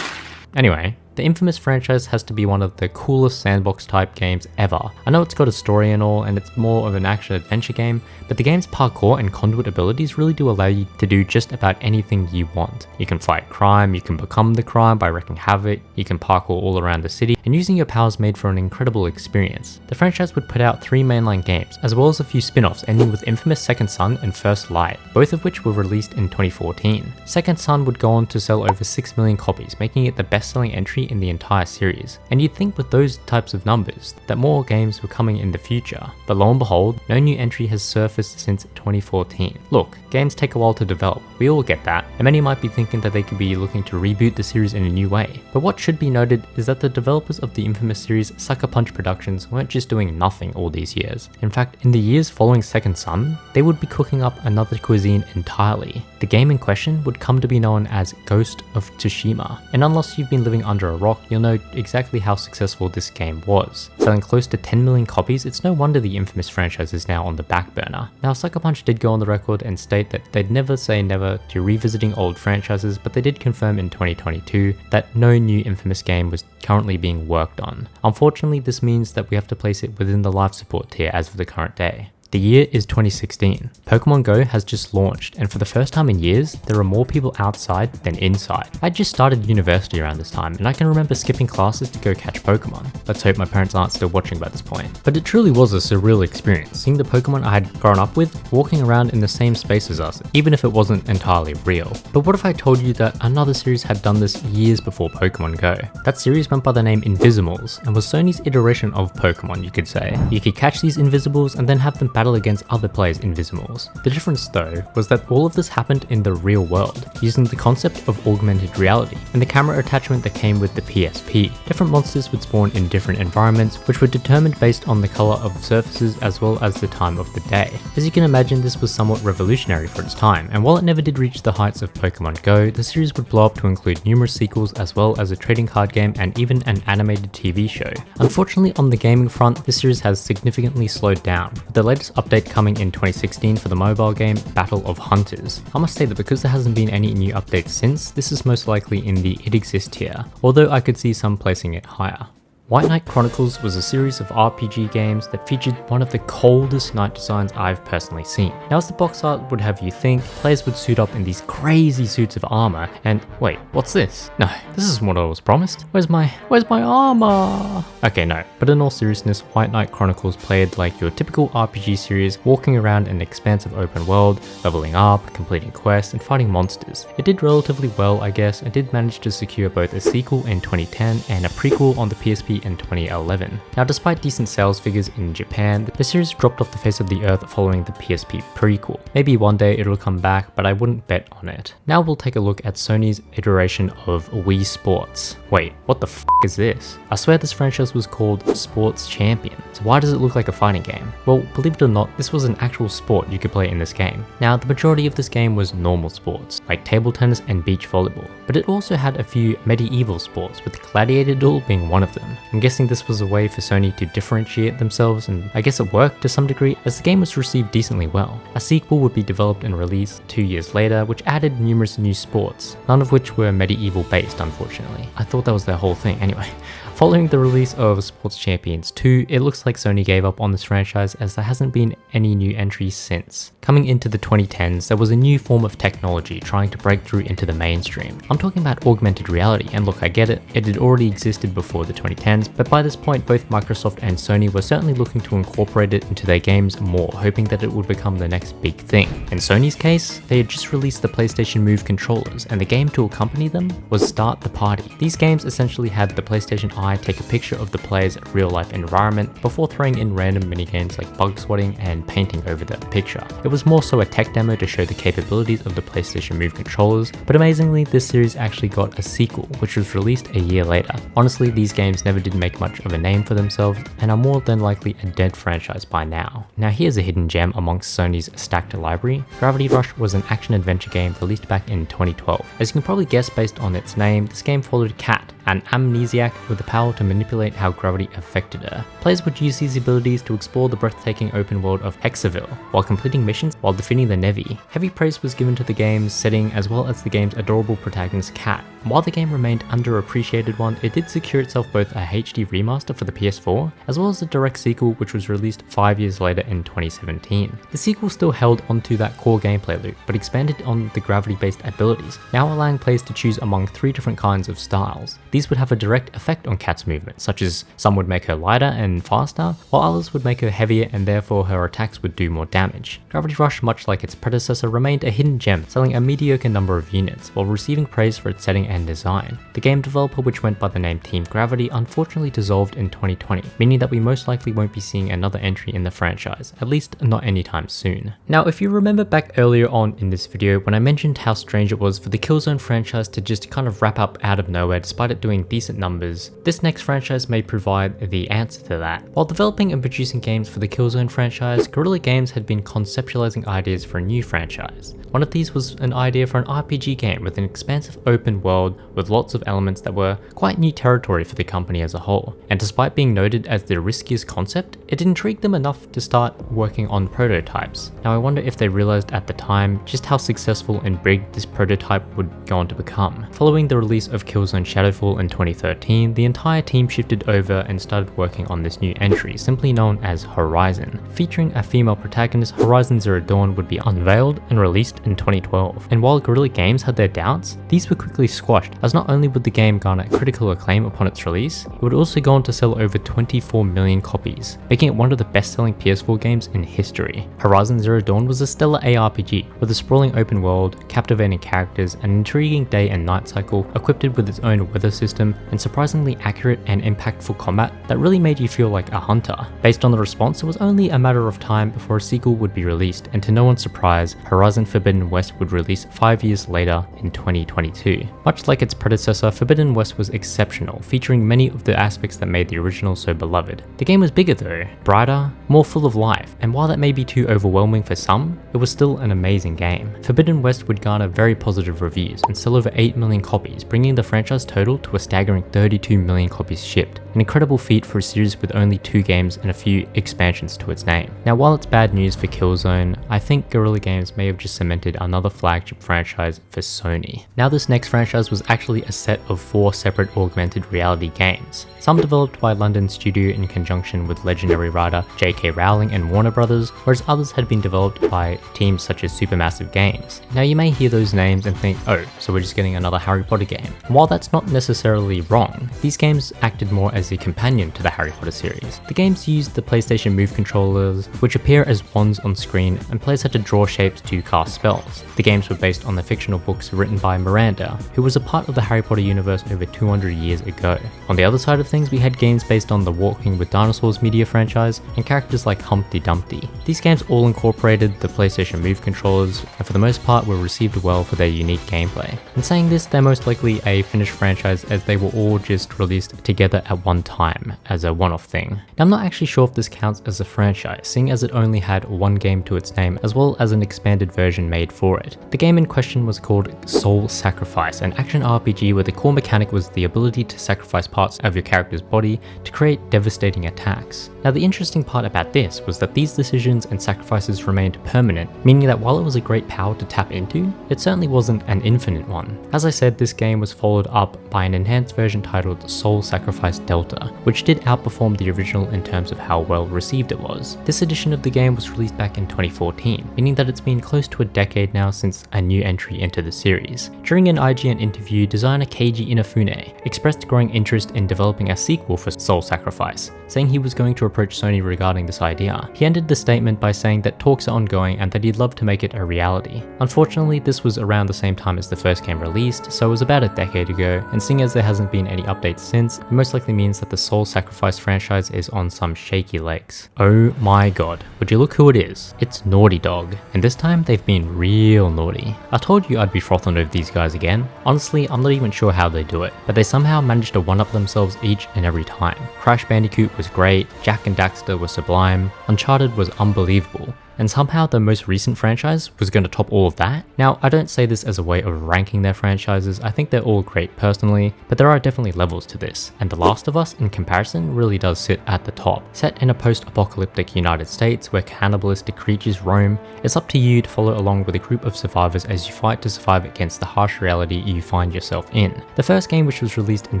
Anyway, the infamous franchise has to be one of the coolest sandbox type games ever. I know it's got a story and all, and it's more of an action adventure game, but the game's parkour and conduit abilities really do allow you to do just about anything you want. You can fight crime, you can become the crime by wreaking havoc, you can parkour all around the city, and using your powers made for an incredible experience. The franchise would put out 3 mainline games, as well as a few spin-offs ending with infamous Second Son and First Light, both of which were released in 2014. Second Son would go on to sell over 6 million copies, making it the best-selling entry in the entire series. And you'd think with those types of numbers that more games were coming in the future, but lo and behold, no new entry has surfaced since 2014. Look, games take a while to develop, we all get that, and many might be thinking that they could be looking to reboot the series in a new way. But what should be noted is that the developers of the infamous series Sucker Punch Productions weren't just doing nothing all these years. In fact, in the years following Second Son, they would be cooking up another cuisine entirely. The game in question would come to be known as Ghost of Tsushima, and unless you've been living under a rock, you'll know exactly how successful this game was. Selling close to 10 million copies, it's no wonder the infamous franchise is now on the back burner. Now, Sucker Punch did go on the record and state that they'd never say never to revisiting old franchises, but they did confirm in 2022 that no new infamous game was currently being worked on. Unfortunately, this means that we have to place it within the life support tier as of the current day. The year is 2016. Pokemon Go has just launched, and for the first time in years, there are more people outside than inside. I just started university around this time, and I can remember skipping classes to go catch Pokemon. Let's hope my parents aren't still watching by this point. But it truly was a surreal experience, seeing the Pokemon I had grown up with walking around in the same space as us, even if it wasn't entirely real. But what if I told you that another series had done this years before Pokemon Go? That series went by the name Invisimals, and was Sony's iteration of Pokemon, you could say. You could catch these Invisibles and then have them battle against other players' Invisimals. The difference though was that all of this happened in the real world, using the concept of augmented reality and the camera attachment that came with the PSP. Different monsters would spawn in different environments, which were determined based on the color of surfaces as well as the time of the day. As you can imagine, this was somewhat revolutionary for its time, and while it never did reach the heights of Pokemon Go, the series would blow up to include numerous sequels as well as a trading card game and even an animated TV show. Unfortunately, on the gaming front, this series has significantly slowed down, with the latest update coming in 2016 for the mobile game Battle of Hunters. I must say that because there hasn't been any new updates since, this is most likely in the It Exists tier, although I could see some placing it higher. White Knight Chronicles was a series of RPG games that featured one of the coldest knight designs I've personally seen. Now, as the box art would have you think, players would suit up in these crazy suits of armor, and wait, what's this? No, this isn't what I was promised. Where's my armor? Okay, no, but in all seriousness, White Knight Chronicles played like your typical RPG series, walking around an expansive open world, leveling up, completing quests, and fighting monsters. It did relatively well, I guess, and did manage to secure both a sequel in 2010 and a prequel on the PSP in 2011. Now, despite decent sales figures in Japan, the series dropped off the face of the earth following the PSP prequel. Maybe one day it'll come back, but I wouldn't bet on it. Now we'll take a look at Sony's iteration of Wii Sports. Wait, what the f is this? I swear this franchise was called Sports Champion, so why does it look like a fighting game? Well, believe it or not, this was an actual sport you could play in this game. Now, the majority of this game was normal sports, like table tennis and beach volleyball, but it also had a few medieval sports, with gladiator duel being one of them. I'm guessing this was a way for Sony to differentiate themselves, and I guess it worked to some degree, as the game was received decently well. A sequel would be developed and released 2 years later, which added numerous new sports, none of which were MediEvil based, unfortunately. I thought that was their whole thing anyway. Following the release of Sports Champions 2, it looks like Sony gave up on this franchise, as there hasn't been any new entries since. Coming into the 2010s, there was a new form of technology trying to break through into the mainstream. I'm talking about augmented reality, and look, I get it, it had already existed before the 2010s, but by this point both Microsoft and Sony were certainly looking to incorporate it into their games more, hoping that it would become the next big thing. In Sony's case, they had just released the PlayStation Move controllers, and the game to accompany them was Start the Party. These games essentially had the PlayStation AI take a picture of the player's real-life environment before throwing in random minigames like bug swatting and painting over the picture. It was more so a tech demo to show the capabilities of the PlayStation Move controllers, but amazingly this series actually got a sequel, which was released a year later. Honestly, these games never did make much of a name for themselves and are more than likely a dead franchise by now. Now here's a hidden gem amongst Sony's stacked library. Gravity Rush was an action-adventure game released back in 2012. As you can probably guess based on its name, this game followed Kat, an amnesiac with the power to manipulate how gravity affected her. Players would use these abilities to explore the breathtaking open world of Hexaville, while completing missions while defeating the Nevi. Heavy praise was given to the game's setting as well as the game's adorable protagonist Kat. While the game remained underappreciated one, it did secure itself both a HD remaster for the PS4, as well as a direct sequel which was released 5 years later in 2017. The sequel still held onto that core gameplay loop, but expanded on the gravity-based abilities, now allowing players to choose among 3 different kinds of styles. These would have a direct effect on Kat's movement, such as some would make her lighter and faster, while others would make her heavier and therefore her attacks would do more damage. Gravity Rush, much like its predecessor, remained a hidden gem, selling a mediocre number of units, while receiving praise for its setting and design. The game developer, which went by the name Team Gravity, unfortunately dissolved in 2020, meaning that we most likely won't be seeing another entry in the franchise, at least not anytime soon. Now, if you remember back earlier on in this video when I mentioned how strange it was for the Killzone franchise to just kind of wrap up out of nowhere despite it doing decent numbers, this next franchise may provide the answer to that. While developing and producing games for the Killzone franchise, Guerrilla Games had been conceptualizing ideas for a new franchise. One of these was an idea for an RPG game with an expansive open world with lots of elements that were quite new territory for the company as a whole, and despite being noted as the riskiest concept, it intrigued them enough to start working on prototypes. Now I wonder if they realized at the time just how successful and big this prototype would go on to become. Following the release of Killzone Shadowfall in 2013, the entire team shifted over and started working on this new entry, simply known as Horizon. Featuring a female protagonist, Horizon Zero Dawn would be unveiled and released in 2012. And while Guerrilla Games had their doubts, these were quickly squashed, as not only would the game garner critical acclaim upon its release, it would also go on to sell over 24 million copies, making it one of the best-selling PS4 games in history. Horizon Zero Dawn was a stellar ARPG with a sprawling open world, captivating characters, an intriguing day and night cycle, equipped with its own weather system, and surprisingly accurate and impactful combat that really made you feel like a hunter. Based on the response, it was only a matter of time before a sequel would be released, and to no one's surprise, Horizon Forbidden West would release 5 years later in 2022. Much like its predecessor, Forbidden West was exceptional, featuring many of the aspects that made the original so beloved. The game was bigger though, brighter, more full of life, and while that may be too overwhelming for some, it was still an amazing game. Forbidden West would garner very positive reviews and sell over 8 million copies, bringing the franchise total to a staggering 32 million copies shipped, an incredible feat for a series with only 2 games and a few expansions to its name. Now while it's bad news for Killzone, I think Guerrilla Games may have just cemented another flagship franchise for Sony. Now this next franchise was actually a set of 4 separate augmented reality games, some developed by London studio in conjunction with legendary writer J.K. Rowling and Warner Brothers, whereas others had been developed by teams such as Supermassive Games. Now you may hear those names and think, oh, so we're just getting another Harry Potter game. And while that's not necessarily wrong, these games acted more as a companion to the Harry Potter series. The games used the PlayStation Move controllers, which appear as wands on screen, and players had to draw shapes to cast spells. The games were based on the fictional books written by Miranda, who was a part of the Harry Potter universe over 200 years ago. On the other side of things, we had games based on the Walking with Dinosaurs media franchise and characters like Humpty Dumpty. These games all incorporated the PlayStation Move controllers, and for the most part were received well for their unique gameplay. In saying this, they're most likely a finished franchise as they were all just released together at one time as a one-off thing. Now I'm not actually sure if this counts as a franchise, seeing as it only had one game to its name as well as an expanded version made for it. The game in question was called Soul Sacrifice, an action RPG where the core mechanic was the ability to sacrifice parts of your character's body to create devastating attacks. Now the interesting part about this was that these decisions and sacrifices remained permanent, meaning that while it was a great power to tap into, it certainly wasn't an infinite one. As I said, this game was followed up by an enhanced version titled Soul Sacrifice Delta, which did outperform the original in terms of how well received it was. This edition of the game was released back in 2014, meaning that it's been close to a decade now since a new entry into the series. During an IGN interview, designer Keiji Inafune expressed growing interest in developing a sequel for Soul Sacrifice, saying he was going to approach Sony regarding this idea. He ended the statement by saying that talks are ongoing and that he'd love to make it a reality. Unfortunately, this was around the same time as the first game released, so it was about a decade ago, and seeing as there hasn't been any updates since, it most likely means that the Soul Sacrifice franchise is on some shaky legs. Oh my god, would you look who it is? It's Naughty Dog, and this time they've been real naughty. I told you I'd be frothing over these guys again. Honestly, I'm not even sure how they do it, but they somehow manage to one-up themselves each and every time. Crash Bandicoot was great, Jak and Daxter was sublime, Uncharted was unbelievable, and somehow the most recent franchise was going to top all of that. Now, I don't say this as a way of ranking their franchises, I think they're all great personally, but there are definitely levels to this, and The Last of Us in comparison really does sit at the top. Set in a post-apocalyptic United States where cannibalistic creatures roam, it's up to you to follow along with a group of survivors as you fight to survive against the harsh reality you find yourself in. The first game, which was released in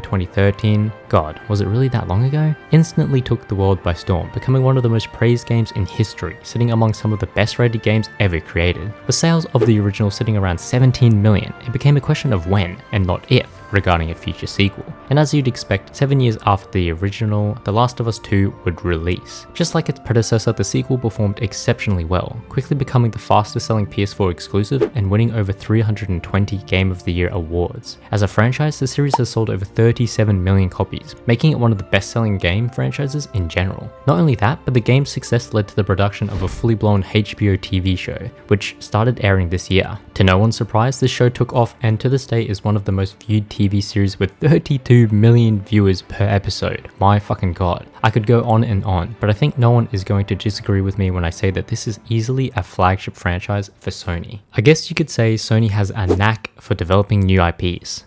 2013, god, was it really that long ago? Instantly took the world by storm, becoming one of the most praised games in history, sitting amongst some of the best rated games ever created. With sales of the original sitting around 17 million, it became a question of when and not if regarding a future sequel. And as you'd expect, 7 years after the original, The Last of Us 2 would release. Just like its predecessor, the sequel performed exceptionally well, quickly becoming the fastest selling PS4 exclusive and winning over 320 Game of the Year awards. As a franchise, the series has sold over 37 million copies, making it one of the best selling game franchises in general. Not only that, but the game's success led to the production of a fully blown HBO TV show, which started airing this year. To no one's surprise, this show took off and to this day is one of the most viewed TV series with 32 million viewers per episode. My fucking god. I could go on, but I think no one is going to disagree with me when I say that this is easily a flagship franchise for Sony. I guess you could say Sony has a knack for developing new IPs.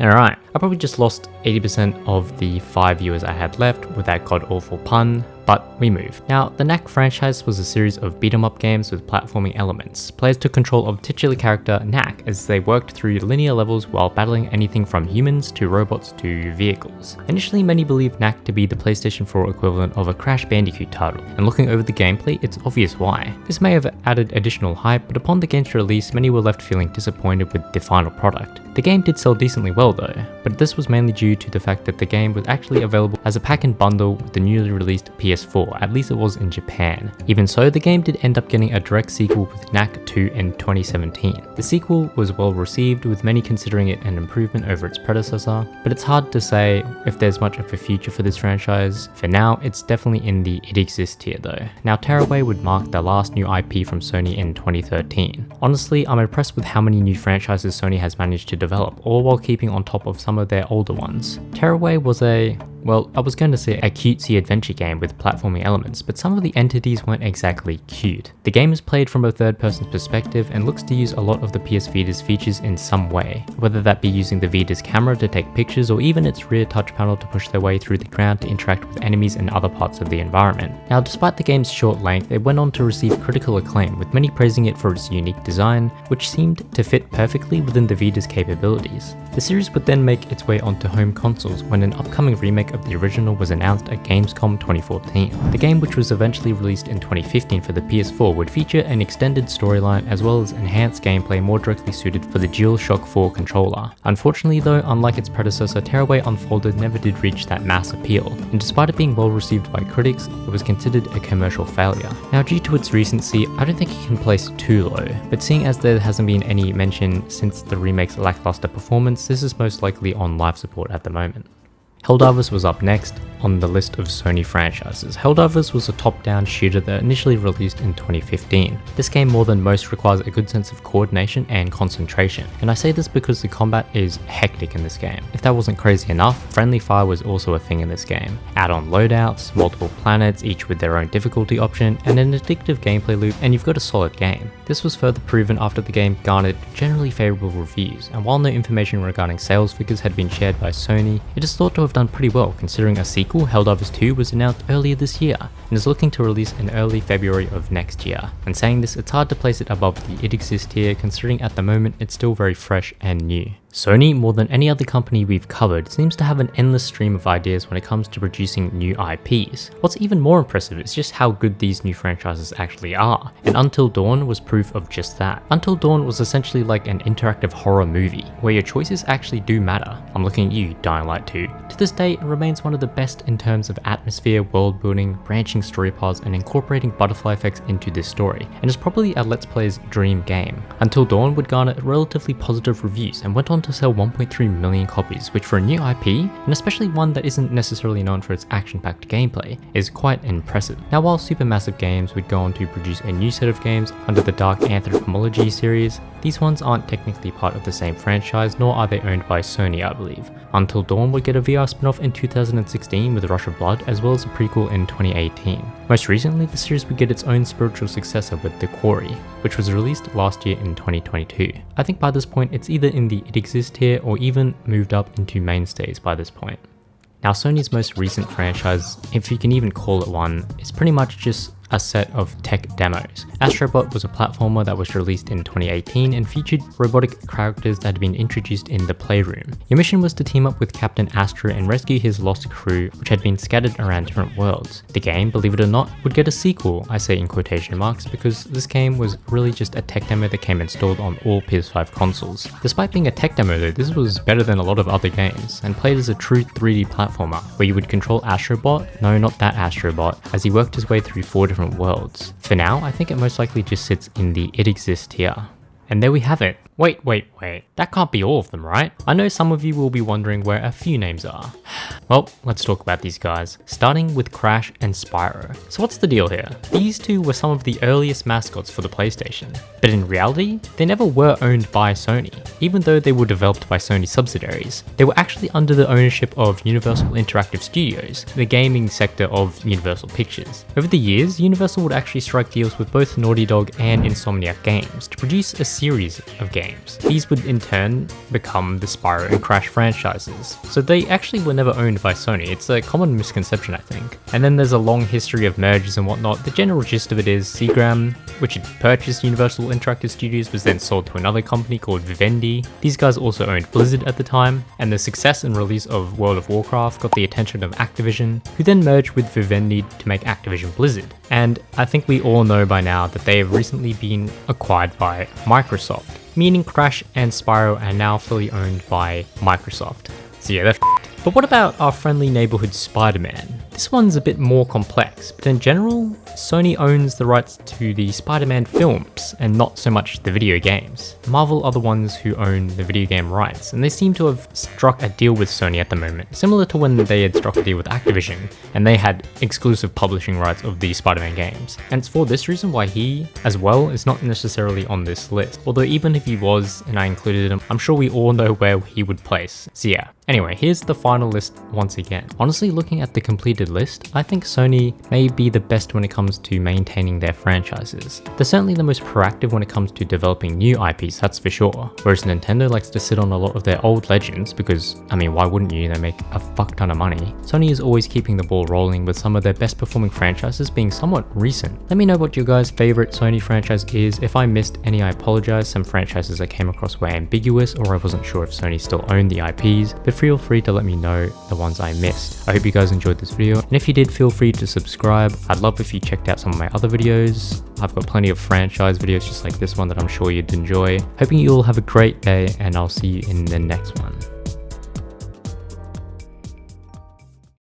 Alright, I probably just lost 80% of the 5 viewers I had left with that god-awful pun, but we move. Now, the Knack franchise was a series of beat-em-up games with platforming elements. Players took control of titular character Knack as they worked through linear levels while battling anything from humans to robots to vehicles. Initially, many believed Knack to be the PlayStation 4 equivalent of a Crash Bandicoot title, and looking over the gameplay, it's obvious why. This may have added additional hype, but upon the game's release, many were left feeling disappointed with the final product. The game did sell decently well though, but this was mainly due to the fact that the game was actually available as a pack-in bundle with the newly released PS4, at least it was in Japan. Even so, the game did end up getting a direct sequel with Knack 2 in 2017. The sequel was well received, with many considering it an improvement over its predecessor, but it's hard to say if there's much of a future for this franchise. For now, it's definitely in the it exists tier though. Now, Tearaway would mark the last new IP from Sony in 2013. Honestly, I'm impressed with how many new franchises Sony has managed to develop, all while keeping on top of some of their older ones. Tearaway was well, I was going to say a cutesy adventure game with platforming elements, but some of the entities weren't exactly cute. The game is played from a third-person perspective and looks to use a lot of the PS Vita's features in some way, whether that be using the Vita's camera to take pictures or even its rear touch panel to push their way through the ground to interact with enemies and other parts of the environment. Now, despite the game's short length, it went on to receive critical acclaim, with many praising it for its unique design, which seemed to fit perfectly within the Vita's capabilities. The series would then make its way onto home consoles when an upcoming remake of the original was announced at Gamescom 2014. The game, which was eventually released in 2015 for the PS4, would feature an extended storyline as well as enhanced gameplay more directly suited for the DualShock 4 controller. Unfortunately though, unlike its predecessor, Tearaway Unfolded never did reach that mass appeal, and despite it being well received by critics, it was considered a commercial failure. Now, due to its recency, I don't think it can place too low, but seeing as there hasn't been any mention since the remake's lackluster performance, this is most likely on life support at the moment. Helldivers was up next on the list of Sony franchises. Helldivers was a top-down shooter that initially released in 2015. This game more than most requires a good sense of coordination and concentration, and I say this because the combat is hectic in this game. If that wasn't crazy enough, friendly fire was also a thing in this game. Add-on loadouts, multiple planets, each with their own difficulty option, and an addictive gameplay loop, and you've got a solid game. This was further proven after the game garnered generally favourable reviews, and while no information regarding sales figures had been shared by Sony, it is thought to have done pretty well considering a sequel, Helldivers 2, was announced earlier this year and is looking to release in early February of next year. And saying this, it's hard to place it above the it exists tier considering at the moment it's still very fresh and new. Sony, more than any other company we've covered, seems to have an endless stream of ideas when it comes to producing new IPs. What's even more impressive is just how good these new franchises actually are, and Until Dawn was proof of just that. Until Dawn was essentially like an interactive horror movie, where your choices actually do matter. I'm looking at you, Dying Light 2. To this day, it remains one of the best in terms of atmosphere, world building, branching story paths, and incorporating butterfly effects into this story, and is probably a Let's Player's dream game. Until Dawn would garner relatively positive reviews and went on to sell 1.3 million copies, which for a new IP, and especially one that isn't necessarily known for its action-packed gameplay, is quite impressive. Now, while Supermassive Games would go on to produce a new set of games under the Dark Anthropology series, these ones aren't technically part of the same franchise, nor are they owned by Sony, I believe. Until Dawn would get a VR spin-off in 2016 with Rush of Blood, as well as a prequel in 2018. Most recently, the series would get its own spiritual successor with The Quarry, which was released last year in 2022. I think by this point, it's either in the It Exists tier or even moved up into mainstays by this point. Now, Sony's most recent franchise, if you can even call it one, is pretty much just a set of tech demos. Astro Bot was a platformer that was released in 2018 and featured robotic characters that had been introduced in the playroom. Your mission was to team up with Captain Astro and rescue his lost crew, which had been scattered around different worlds. The game, believe it or not, would get a sequel, I say in quotation marks, because this game was really just a tech demo that came installed on all PS5 consoles. Despite being a tech demo though, this was better than a lot of other games, and played as a true 3D platformer, where you would control Astro Bot, no not that Astro Bot, as he worked his way through 4 different worlds. For now, I think it most likely just sits in the It Exists tier. And there we have it. Wait, that can't be all of them, right? I know some of you will be wondering where a few names are. Well, let's talk about these guys, starting with Crash and Spyro. So what's the deal here? These two were some of the earliest mascots for the PlayStation, but in reality, they never were owned by Sony. Even though they were developed by Sony subsidiaries, they were actually under the ownership of Universal Interactive Studios, the gaming sector of Universal Pictures. Over the years, Universal would actually strike deals with both Naughty Dog and Insomniac Games to produce a series of games. These would in turn become the Spyro and Crash franchises. So they actually were never owned by Sony. It's a common misconception, I think. And then there's a long history of mergers and whatnot. The general gist of it is Seagram, which had purchased Universal Interactive Studios, was then sold to another company called Vivendi. These guys also owned Blizzard at the time, and the success and release of World of Warcraft got the attention of Activision, who then merged with Vivendi to make Activision Blizzard. And I think we all know by now that they have recently been acquired by Microsoft, meaning Crash and Spyro are now fully owned by Microsoft. So yeah, they're f***ed. But what about our friendly neighborhood Spider-Man? This one's a bit more complex, but in general, Sony owns the rights to the Spider-Man films and not so much the video games. Marvel are the ones who own the video game rights, and they seem to have struck a deal with Sony at the moment, similar to when they had struck a deal with Activision, and they had exclusive publishing rights of the Spider-Man games. And it's for this reason why he, as well, is not necessarily on this list. Although even if he was, and I included him, I'm sure we all know where he would place. So yeah. Anyway, here's the final list once again. Honestly, looking at the completed list, I think Sony may be the best when it comes to maintaining their franchises. They're certainly the most proactive when it comes to developing new IPs, that's for sure. Whereas Nintendo likes to sit on a lot of their old legends because, I mean, why wouldn't you? They make a fuck ton of money. Sony is always keeping the ball rolling with some of their best performing franchises being somewhat recent. Let me know what your guys' favorite Sony franchise is. If I missed any, I apologize. Some franchises I came across were ambiguous or I wasn't sure if Sony still owned the IPs, but feel free to let me know the ones I missed. I hope you guys enjoyed this video, and if you did, feel free to subscribe. I'd love if you checked out some of my other videos. I've got plenty of franchise videos just like this one that I'm sure you'd enjoy. Hoping you all have a great day, and I'll see you in the next one.